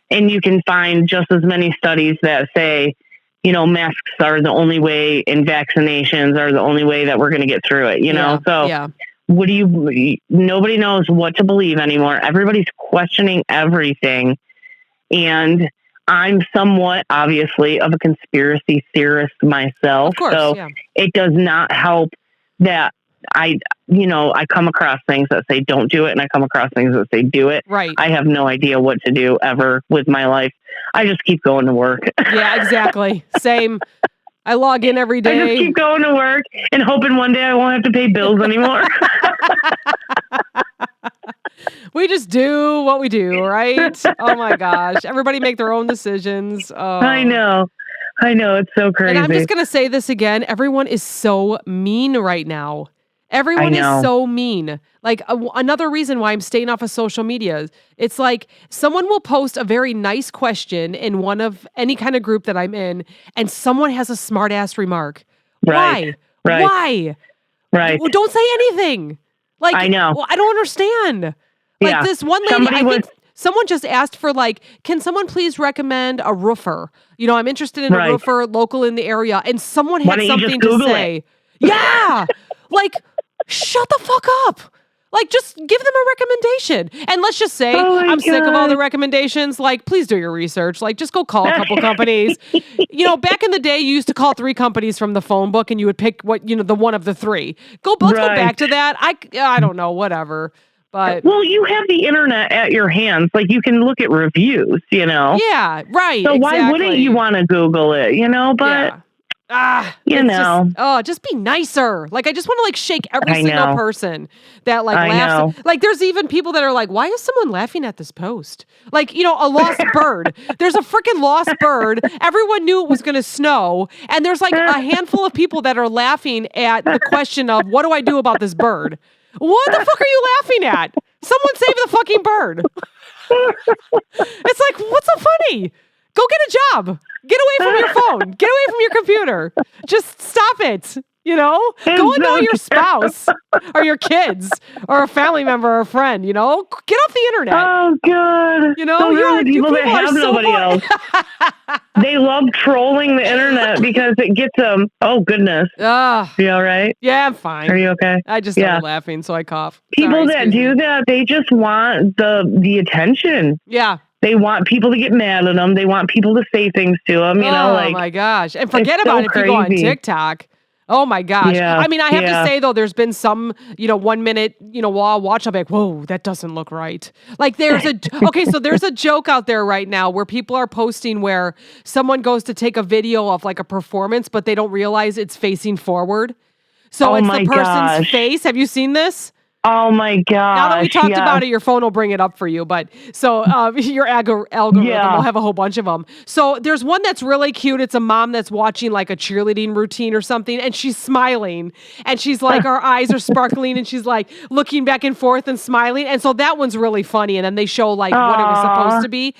and you can find just as many studies that say, masks are the only way and vaccinations are the only way that we're going to get through it, So nobody knows what to believe anymore. Everybody's questioning everything. And I'm somewhat, obviously, of a conspiracy theorist myself. Of course, so it does not help that I come across things that say don't do it, and I come across things that say do it. Right. I have no idea what to do ever with my life. I just keep going to work. Yeah, exactly. Same. I log in every day. I just keep going to work and hoping one day I won't have to pay bills anymore. We just do what we do, right? Oh my gosh. Everybody make their own decisions. Oh. I know. It's so crazy. And I'm just going to say this again. Everyone is so mean right now. Everyone is so mean. Like another reason why I'm staying off of social media. It's like someone will post a very nice question in one of any kind of group that I'm in, and someone has a smart ass remark. Right. Why? Right. Why? Right. Well, don't say anything. Like, I know. Well, I don't understand. Like this one lady, I think someone just asked for like, can someone please recommend a roofer? You know, I'm interested in a roofer local in the area. And someone had something to say. Yeah. Like, shut the fuck up. Like, just give them a recommendation. And let's just say, I'm sick of all the recommendations. Like, please do your research. Like, just go call a couple companies. You know, back in the day, you used to call 3 companies from the phone book and you would pick the one of the 3. Let's go back to that. I don't know, whatever. But well, you have the internet at your hands. Like, you can look at reviews, Yeah, right. So why wouldn't you want to Google it, But... just be nicer. Like, I just want to like shake every single person that like laughs. Like, there's even people that are like, why is someone laughing at this post? Like, a lost bird. There's a freaking lost bird. Everyone knew it was going to snow. And there's like a handful of people that are laughing at the question of, what do I do about this bird? What the fuck are you laughing at? Someone save the fucking bird. It's like, what's so funny? Go get a job. Get away from your phone. Get away from your computer. Just stop it. Go annoy your spouse or your kids or a family member or a friend, Get off the internet. Oh, God. People that have nobody else. They love trolling the internet because it gets them. Oh, goodness. You all right? Yeah, I'm fine. Are you okay? I just started laughing, so I cough. People that do that, they just want the attention. Yeah. They want people to get mad at them. They want people to say things to them, Oh, my gosh. And forget about it if you go on TikTok. Oh, my gosh. Yeah, I mean, I have to say, though, there's been some, 1 minute, while I watch, I'm like, whoa, that doesn't look right. Like, there's a joke out there right now where people are posting where someone goes to take a video of, like, a performance, but they don't realize it's facing forward. So it's the person's face. Have you seen this? Oh my gosh. Now that we talked about it, your phone will bring it up for you. But so your algorithm will have a whole bunch of them. So there's one that's really cute. It's a mom that's watching like a cheerleading routine or something. And she's smiling. And she's like, her eyes are sparkling. And she's like looking back and forth and smiling. And so that one's really funny. And then they show like what it was supposed to be.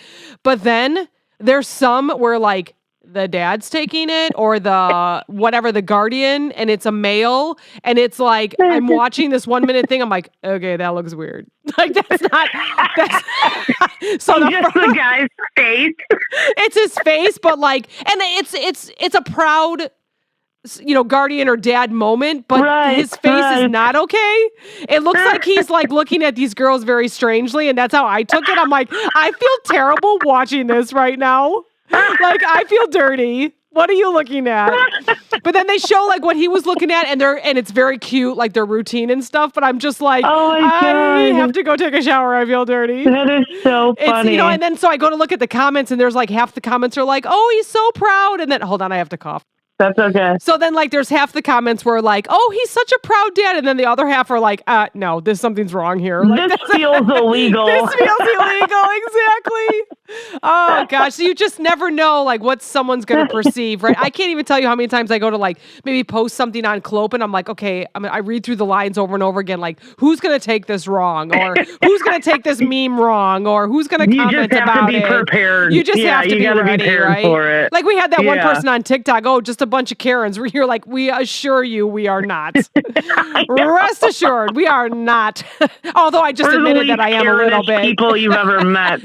But then there's some where like, the dad's taking it or the guardian, and it's a male, and it's like I'm watching this 1 minute thing. I'm like, okay, that looks weird. Like that's so just the guy's face. It's his face, but like, and it's a proud guardian or dad moment, but his face is not okay. It looks like he's like looking at these girls very strangely, and that's how I took it. I'm like, I feel terrible watching this right now. Like, I feel dirty. What are you looking at? But then they show like what he was looking at, and it's very cute, like their routine and stuff. But I'm just like, I have to go take a shower. I feel dirty. That is so funny. And then so I go to look at the comments, and there's like half the comments are like, oh, he's so proud. And then hold on, I have to cough. That's okay. So then like there's half the comments were like, oh, he's such a proud dad. And then the other half are like, no, something's wrong here. Like, this feels illegal. This feels illegal. Exactly. Oh gosh. So you just never know like what someone's going to perceive, right? I can't even tell you how many times I go to like maybe post something on Clopen. I'm like, okay, I read through the lines over and over again. Like who's going to take this wrong, or who's going to take this meme wrong, or who's going to comment about it? You just have to be prepared. You just have to be ready, prepared right? for it. Like we had that one person on TikTok. Oh, just a bunch of Karens. You're like, we assure you we are not. Rest assured, we are not. Although I just admitted that I am a little bit. People you've ever met.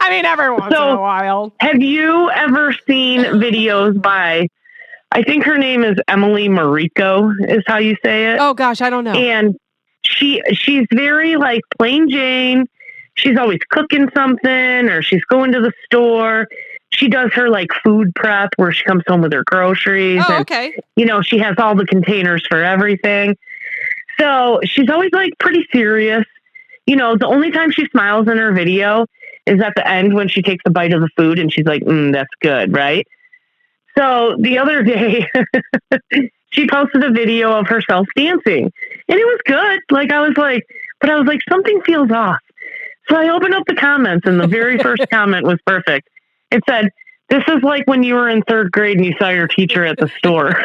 I mean, every once in a while. Have you ever seen videos by, I think her name is Emily Mariko, is how you say it. Oh gosh, I don't know. And she's very like plain Jane. She's always cooking something, or she's going to the store. She does her like food prep where she comes home with her groceries. Oh, and, okay. She has all the containers for everything. So she's always like pretty serious. The only time she smiles in her video is at the end when she takes a bite of the food and she's like, that's good, right? So the other day, she posted a video of herself dancing, and it was good. Like I was like, something feels off. So I opened up the comments, and the very first comment was perfect. It said, this is like when you were in third grade and you saw your teacher at the store.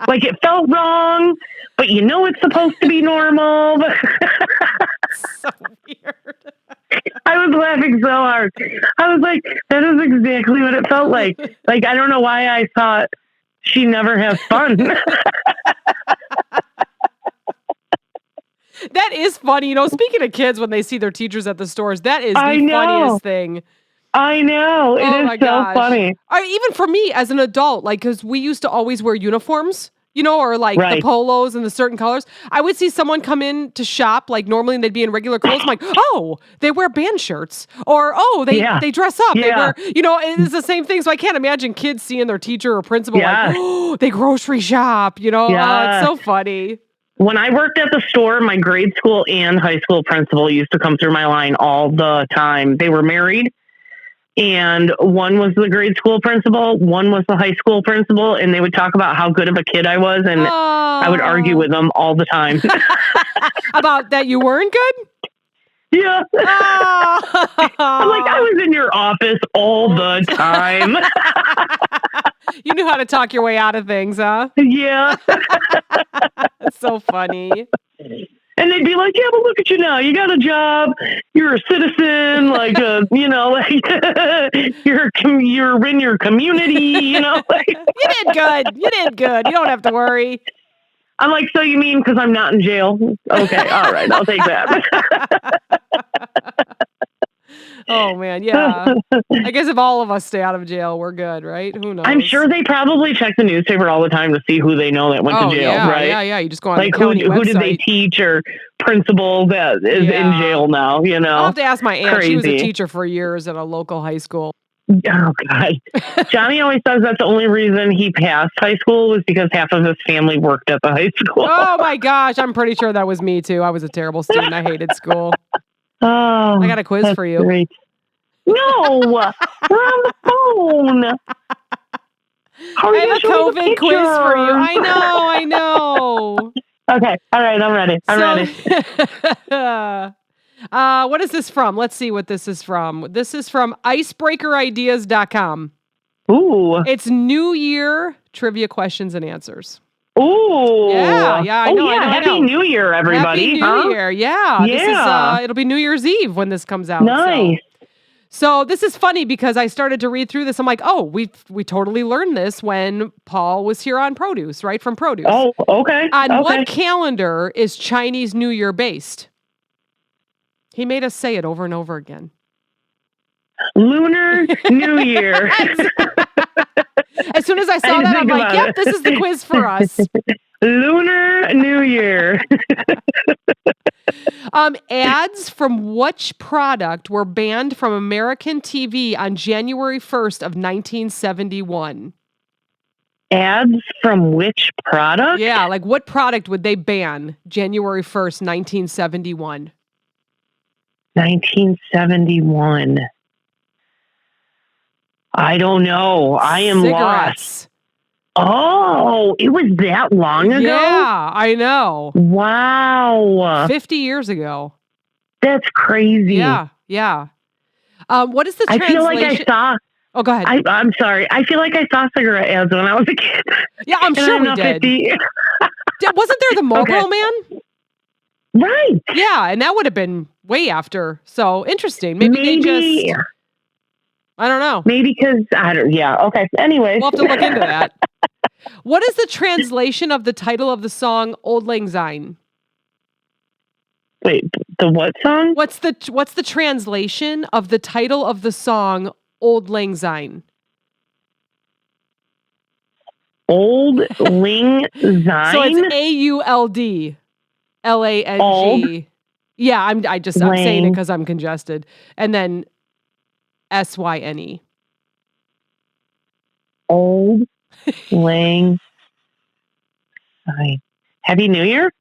like it felt wrong, but it's supposed to be normal. So weird. I was laughing so hard. I was like, that is exactly what it felt like. Like, I don't know why I thought she never has fun. That is funny. Speaking of kids, when they see their teachers at the stores, that is the funniest thing. I know. It is so funny. Even for me as an adult, because we used to always wear uniforms. Or the polos and the certain colors. I would see someone come in to shop, normally they'd be in regular clothes. I'm like, oh, they wear band shirts. Or, oh, they dress up. Yeah. They wear, it's the same thing. So I can't imagine kids seeing their teacher or principal oh, they grocery shop, it's so funny. When I worked at the store, my grade school and high school principal used to come through my line all the time. They were married. And one was the grade school principal, one was the high school principal, and they would talk about how good of a kid I was, and I would argue with them all the time. About that you weren't good? Yeah. I'm like, I was in your office all the time. You knew how to talk your way out of things, huh? Yeah. That's so funny. And they'd be like, yeah, but look at you now. You got a job. You're a citizen. You're in your community, You did good. You did good. You don't have to worry. I'm like, so you mean because I'm not in jail? Okay. All right. I'll take that. Oh, man. Yeah. I guess if all of us stay out of jail, we're good, right? Who knows? I'm sure they probably check the newspaper all the time to see who they know that went to jail, right? Yeah. You just go on the county website. Who did they teach or principal that is in jail now, I'll have to ask my aunt. Crazy. She was a teacher for years at a local high school. Oh, God. Johnny always says that's the only reason he passed high school was because half of his family worked at the high school. Oh, my gosh. I'm pretty sure that was me, too. I was a terrible student. I hated school. Oh, I got a quiz for you. Great. No, we're on the phone. I have a COVID quiz for you. I know. Okay. All right. I'm ready. I'm ready. What is this from? Let's see what this is from. This is from icebreakerideas.com. Ooh. It's New Year trivia questions and answers. Ooh. Yeah, I know. Happy New Year, everybody. Happy New Year. Yeah. This is, it'll be New Year's Eve when this comes out. Nice. So this is funny because I started to read through this. I'm like, oh, we totally learned this when Paul was here on Produce, right? From Produce. Oh, okay. On what calendar is Chinese New Year based? He made us say it over and over again. Lunar New Year. As soon as I saw that, I'm like, yep, this is the quiz for us. Lunar New Year. Ads from which product were banned from American TV on January 1st of 1971? Ads from which product? Yeah, what product would they ban January 1st, 1971? 1971. I don't know. I am Cigarettes. Lost. Oh, it was that long ago? Yeah, I know. Wow. 50 years ago. That's crazy. Yeah. What is the translation? I feel like I saw... Oh, go ahead. I'm sorry. I feel like I saw cigarette ads when I was a kid. Yeah, I'm sure we did. Wasn't there the Marlboro Man? Right. Yeah, and that would have been way after. So, interesting. Maybe they just... I don't know. Maybe because okay. Anyway. We'll have to look into that. What is the translation of the title of the song Old Lang Syne? Wait, the what song? What's the translation of the title of the song Old Lang Syne? Old Lang Syne? So it's AULD LANG. Yeah, I'm saying it because I'm congested. And then SYNE. Old Lang Syne. Happy New Year?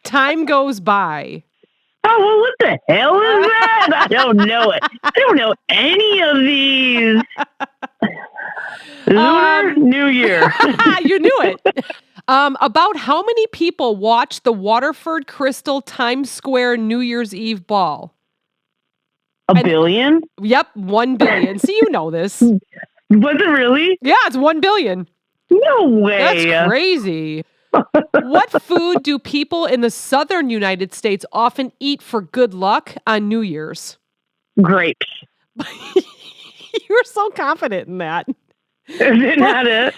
Time goes by. Oh, well, what the hell is that? I don't know it. I don't know any of these. Lunar New Year. You knew it. About how many people watched the Waterford Crystal Times Square New Year's Eve ball? A billion? Yep, 1 billion. See, you know this. Was it really? Yeah, it's 1 billion. No way. That's crazy. What food do people in the southern United States often eat for good luck on New Year's? Grapes. You were so confident in that. Is it not it?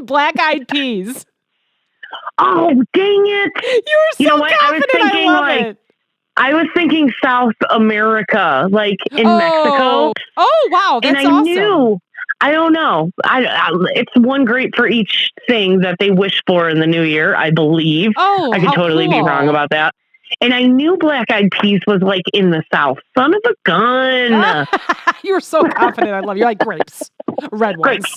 Black-eyed peas. Oh, dang it. You were so confident. I love it. I was thinking South America, like in Mexico. Oh, wow. That's awesome. Knew. I don't know. It's one grape for each thing that they wish for in the new year, I believe. Oh, I could totally be wrong about that. And I knew black-eyed peas was like in the South. Son of a gun. You were so confident. I love you. You're like grapes. Red ones. Grapes.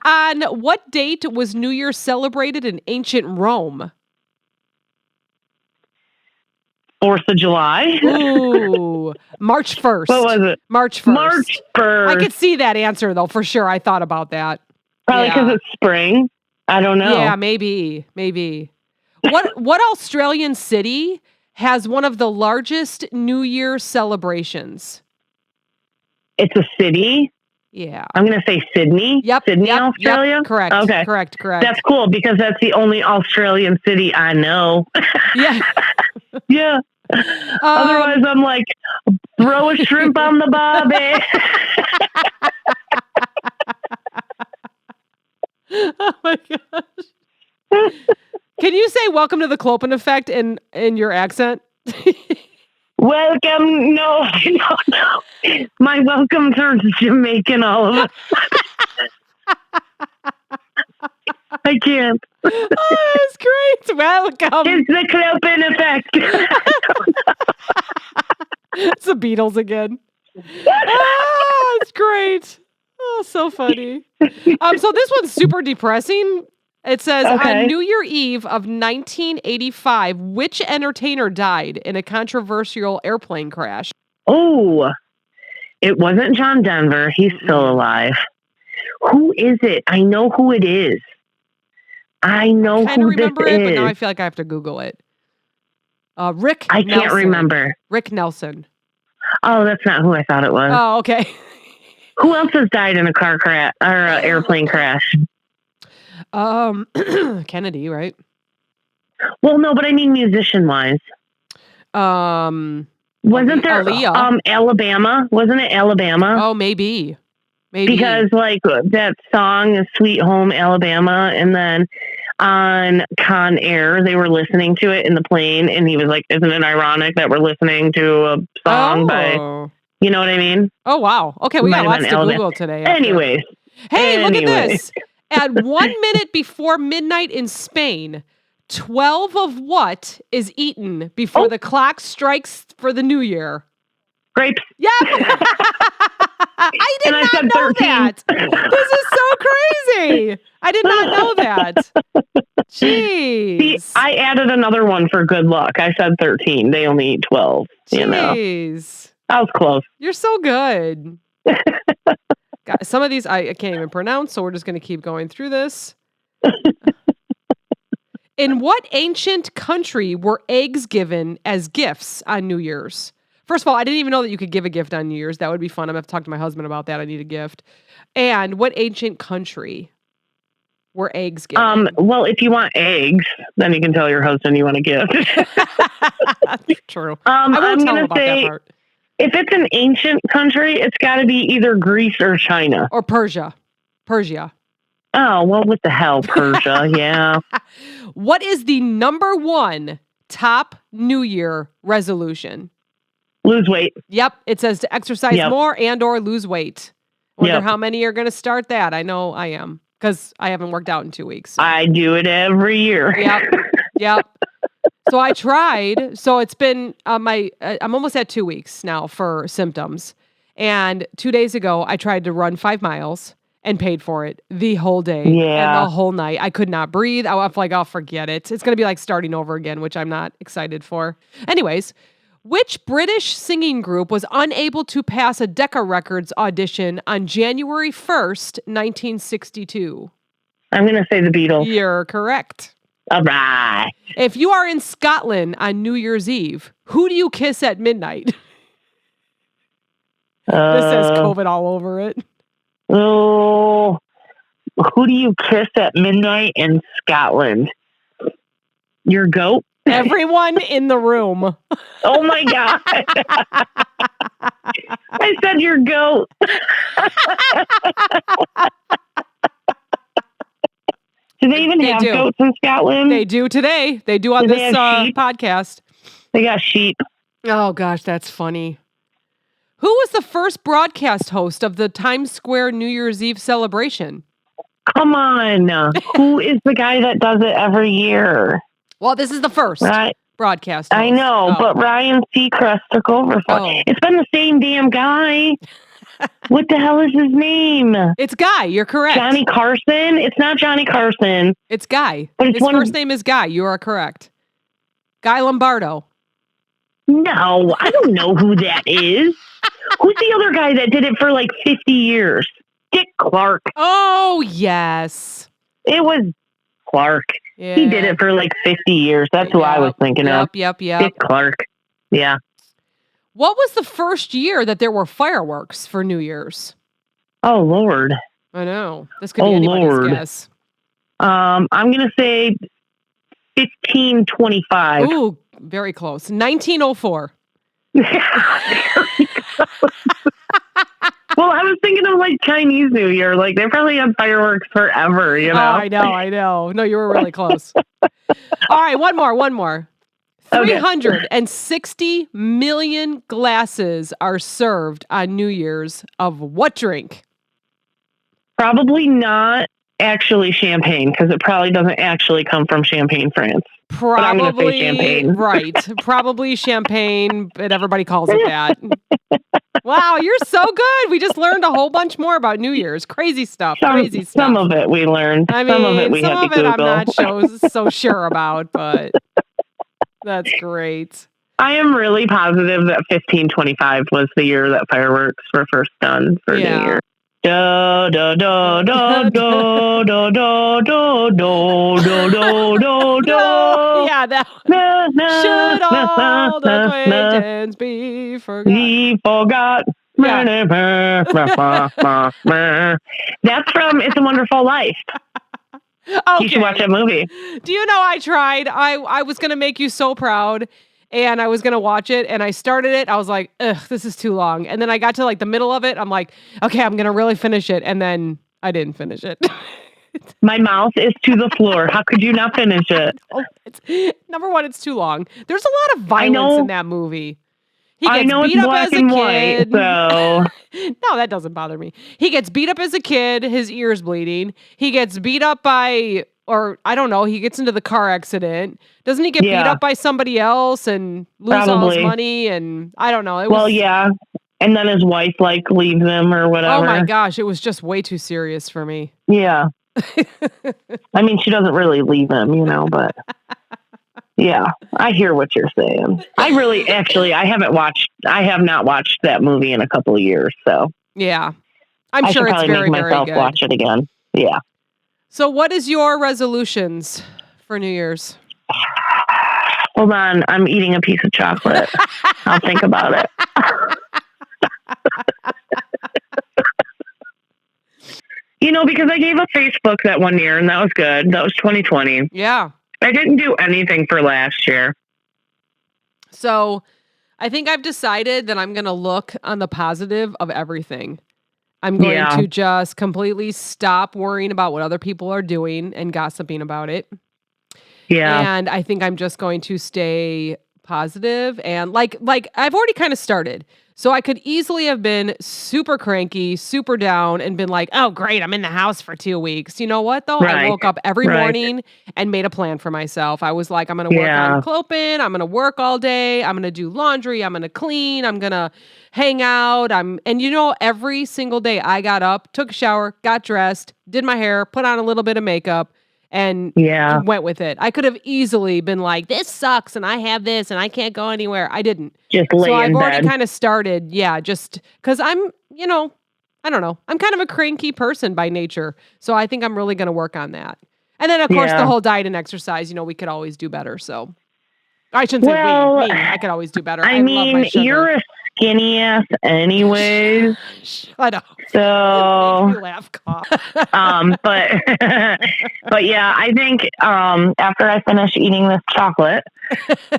On what date was New Year celebrated in ancient Rome? 4th of July. Ooh, March 1st. What was it? March 1st. March 1st. I could see that answer, though, for sure. I thought about that. Probably because it's spring. I don't know. Yeah, maybe. What Australian city has one of the largest New Year celebrations? It's a city? Yeah. I'm going to say Sydney. Yep. Sydney, Australia? Yep, correct. Okay. Correct. That's cool because that's the only Australian city I know. Yeah. Yeah. Otherwise, I'm like, throw a shrimp on the barbie. Oh my gosh. Can you say welcome to the Clopen effect in your accent? Welcome. No. My welcome turns Jamaican all of us. I can't. Oh, that's great. Welcome. It's the Clopen effect. It's the Beatles again. Oh, it's great. Oh, so funny. So this one's super depressing. It says, on New Year Eve of 1985, which entertainer died in a controversial airplane crash? Oh, it wasn't John Denver. He's still alive. Who is it? I know who it is. I know who this is. But now I feel like I have to Google it. Rick I Nelson. can't remember. Rick Nelson. Oh, that's not who I thought it was. Oh, okay. Who else has died in a car crash or an airplane crash? Kennedy, right? Well, no, but I mean musician-wise. Wasn't there Alabama? Wasn't it Alabama? Oh, maybe. Because like that song is Sweet Home Alabama, and then on Con Air they were listening to it in the plane, and he was like, "Isn't it ironic that we're listening to a song by?" You know what I mean? Oh wow. Okay, we got lots to Google today. Anyways. Look at this. At 1 minute before midnight in Spain, 12 of what is eaten before the clock strikes for the new year? Grapes. Yeah. I did not know 13. That. This is so crazy. I did not know that. Jeez. See, I added another one for good luck. I said 13. They only eat 12. Jeez. You know. I was close. You're so good. God, some of these I can't even pronounce, so we're just going to keep going through this. In what ancient country were eggs given as gifts on New Year's? First of all, I didn't even know that you could give a gift on New Year's. That would be fun. I'm going to have to talk to my husband about that. I need a gift. And what ancient country were eggs given? Well, if you want eggs, then you can tell your husband you want a gift. True. I'm going to say, if it's an ancient country, it's got to be either Greece or China. Or Persia. Oh, well, what the hell, Persia? Yeah. What is the number one top New Year resolution? Lose weight. Yep. It says to exercise more and or lose weight. Wonder how many are going to start that. I know I am because I haven't worked out in 2 weeks. So. I do it every year. Yep. So I tried. So it's been I'm almost at 2 weeks now for symptoms. And 2 days ago, I tried to run 5 miles and paid for it the whole day and the whole night. I could not breathe. I was like, I'll forget it. It's going to be like starting over again, which I'm not excited for. Anyways, which British singing group was unable to pass a Decca Records audition on January 1st, 1962? I'm going to say the Beatles. You're correct. All right. If you are in Scotland on New Year's Eve, who do you kiss at midnight? This says COVID all over it. Oh, who do you kiss at midnight in Scotland? Your goat? Everyone in the room. Oh my God. I said your goat. Do they even have goats in Scotland? They do today. They do on this podcast. They got sheep. Oh gosh, that's funny. Who was the first broadcast host of the Times Square New Year's Eve celebration? Come on. Who is the guy that does it every year? Well, this is the first broadcast host. I know, but Ryan Seacrest took over for it. It's been the same damn guy. What the hell is his name? It's Guy. You're correct. Johnny Carson? It's not Johnny Carson. It's Guy. But his first name is Guy. You are correct. Guy Lombardo. No, I don't know who that is. Who's the other guy that did it for like 50 years? Dick Clark. Oh, yes. It was Clark. Yeah. He did it for like 50 years. That's who I was thinking of. Yep. Dick Clark. Yeah. What was the first year that there were fireworks for New Year's? Oh, Lord. I know. This could be anybody's guess. I'm going to say 1525. Ooh, very close. 1904. Well, I was thinking of like Chinese New Year. Like they probably had fireworks forever, you know? Oh, I know. No, you were really close. All right, one more. 360 million glasses are served on New Year's of what drink? Probably not actually champagne, because it probably doesn't actually come from Champagne, France. Probably, but I'm going to say champagne. Right. Probably champagne, but everybody calls it that. Wow, you're so good. We just learned a whole bunch more about New Year's. Crazy stuff. Some of it we learned. I mean, some of it I'm not so sure about, but that's great. I am really positive that 1525 was the year that fireworks were first done for New Year. Da da da da da da da da da da da da. Yeah, that should all the acquaintance be forgot. Be forgot. Yeah. That's from It's a Wonderful Life. Okay. You should watch that movie. Do you know I tried? I was going to make you so proud. And I was going to watch it, and I started it. I was like, ugh, this is too long. And then I got to like the middle of it. I'm like, okay, I'm going to really finish it. And then I didn't finish it. My mouth is to the floor. How could you not finish it? Number one, it's too long. There's a lot of violence in that movie. He gets beat up as a kid. So. No, that doesn't bother me. He gets beat up as a kid. His ear's bleeding. He gets beat up by... Or, I don't know, he gets into the car accident. Doesn't he get beat up by somebody else and lose all his money? And I don't know. Well, yeah. And then his wife, like, leaves him or whatever. Oh, my gosh. It was just way too serious for me. Yeah. I mean, she doesn't really leave him, you know, but... Yeah, I hear what you're saying. I have not watched that movie in a couple of years, so... Yeah. I'm sure it's very, very good. I should probably make myself watch it again. Yeah. So what is your resolutions for New Year's? Hold on. I'm eating a piece of chocolate. I'll think about it. You know, because I gave up Facebook that one year, and that was good. That was 2020. Yeah. I didn't do anything for last year. So I think I've decided that I'm going to look on the positive of everything. I'm going to just completely stop worrying about what other people are doing and gossiping about it. Yeah. And I think I'm just going to stay positive and like I've already kind of started. So I could easily have been super cranky, super down and been like, oh, great, I'm in the house for 2 weeks. You know what, though? Right. I woke up every morning and made a plan for myself. I was like, I'm going to work on Clopen. I'm going to work all day. I'm going to do laundry. I'm going to clean. I'm going to hang out. And you know, every single day I got up, took a shower, got dressed, did my hair, put on a little bit of makeup, and went with it. I could have easily been like, this sucks, and I have this, and I can't go anywhere. I didn't. Just lay so in I've already bed. kind of started, just because I'm, you know, I don't know. I'm kind of a cranky person by nature, so I think I'm really going to work on that. And then, of course, the whole diet and exercise, you know, we could always do better, so. I shouldn't say we. I could always do better. I mean, love my sugar. you're a skinny ass anyways. Shut up. So makes me laugh. But yeah, I think after I finish eating this chocolate,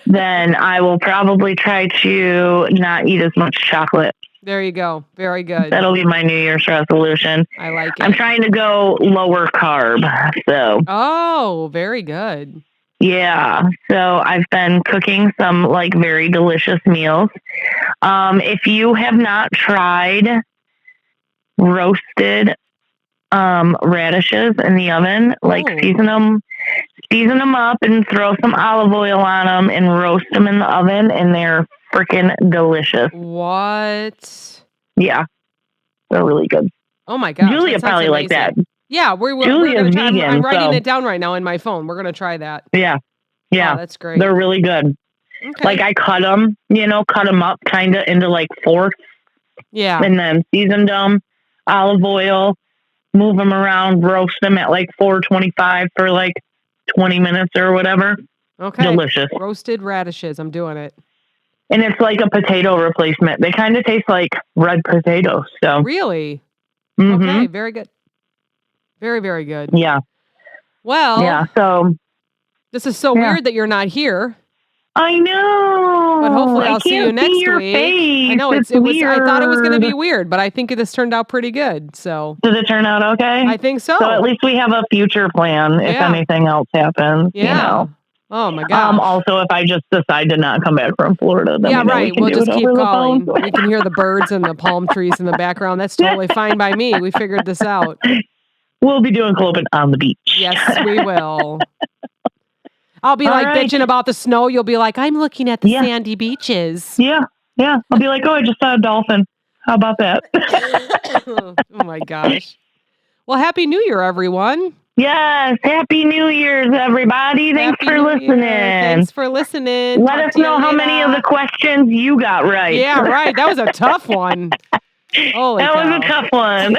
then I will probably try to not eat as much chocolate. There you go. Very good. That'll be my New Year's resolution. I like it. I'm trying to go lower carb. So. Oh, very good. Yeah. So I've been cooking some like very delicious meals. If you have not tried roasted radishes in the oven, like season them up and throw some olive oil on them and roast them in the oven, and they're freaking delicious. What? Yeah, they're really good. Oh my gosh, Julia probably like that. Yeah, Julia's vegan. I'm writing it down right now in my phone. We're gonna try that. Yeah, oh, that's great. They're really good. Okay. Like I cut them up kind of into like fourths. Yeah, and then seasoned them, olive oil, move them around, roast them at like 425 for like 20 minutes or whatever. Okay. Delicious. Roasted radishes. I'm doing it. And it's like a potato replacement. They kind of taste like red potatoes. So really? Mm-hmm. Okay. Very good. Very, very good. Yeah. Well. Yeah. So this is so weird that you're not here. I know. But hopefully I'll see you next week. Face. I know it was. I thought it was going to be weird, but I think this turned out pretty good. So did it turn out okay? I think so. So at least we have a future plan if anything else happens. Yeah. You know? Oh my gosh. Also, if I just decide to not come back from Florida, then we'll just keep calling. We can hear the birds and the palm trees in the background. That's totally fine by me. We figured this out. We'll be doing Clopen on the beach. Yes, we will. I'll be bitching about the snow. You'll be like, I'm looking at the sandy beaches. Yeah. I'll be like, oh, I just saw a dolphin. How about that? Oh my gosh. Well, Happy New Year, everyone. Yes. Happy New Year's, everybody. Thanks for listening. Let us know how many of the questions you got right. Yeah, right. That was a tough one. Holy cow. Was a tough one.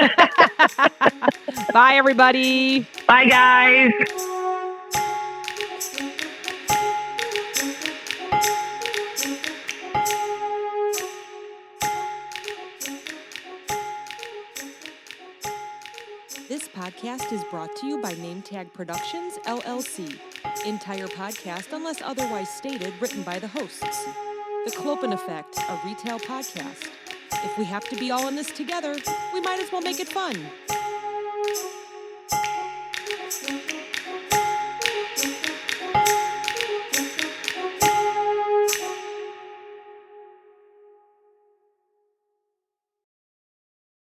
Bye, everybody. Bye, guys. This podcast is brought to you by NameTag Productions, LLC. Entire podcast, unless otherwise stated, written by the hosts. The Clopen Effect, a retail podcast. If we have to be all in this together, we might as well make it fun.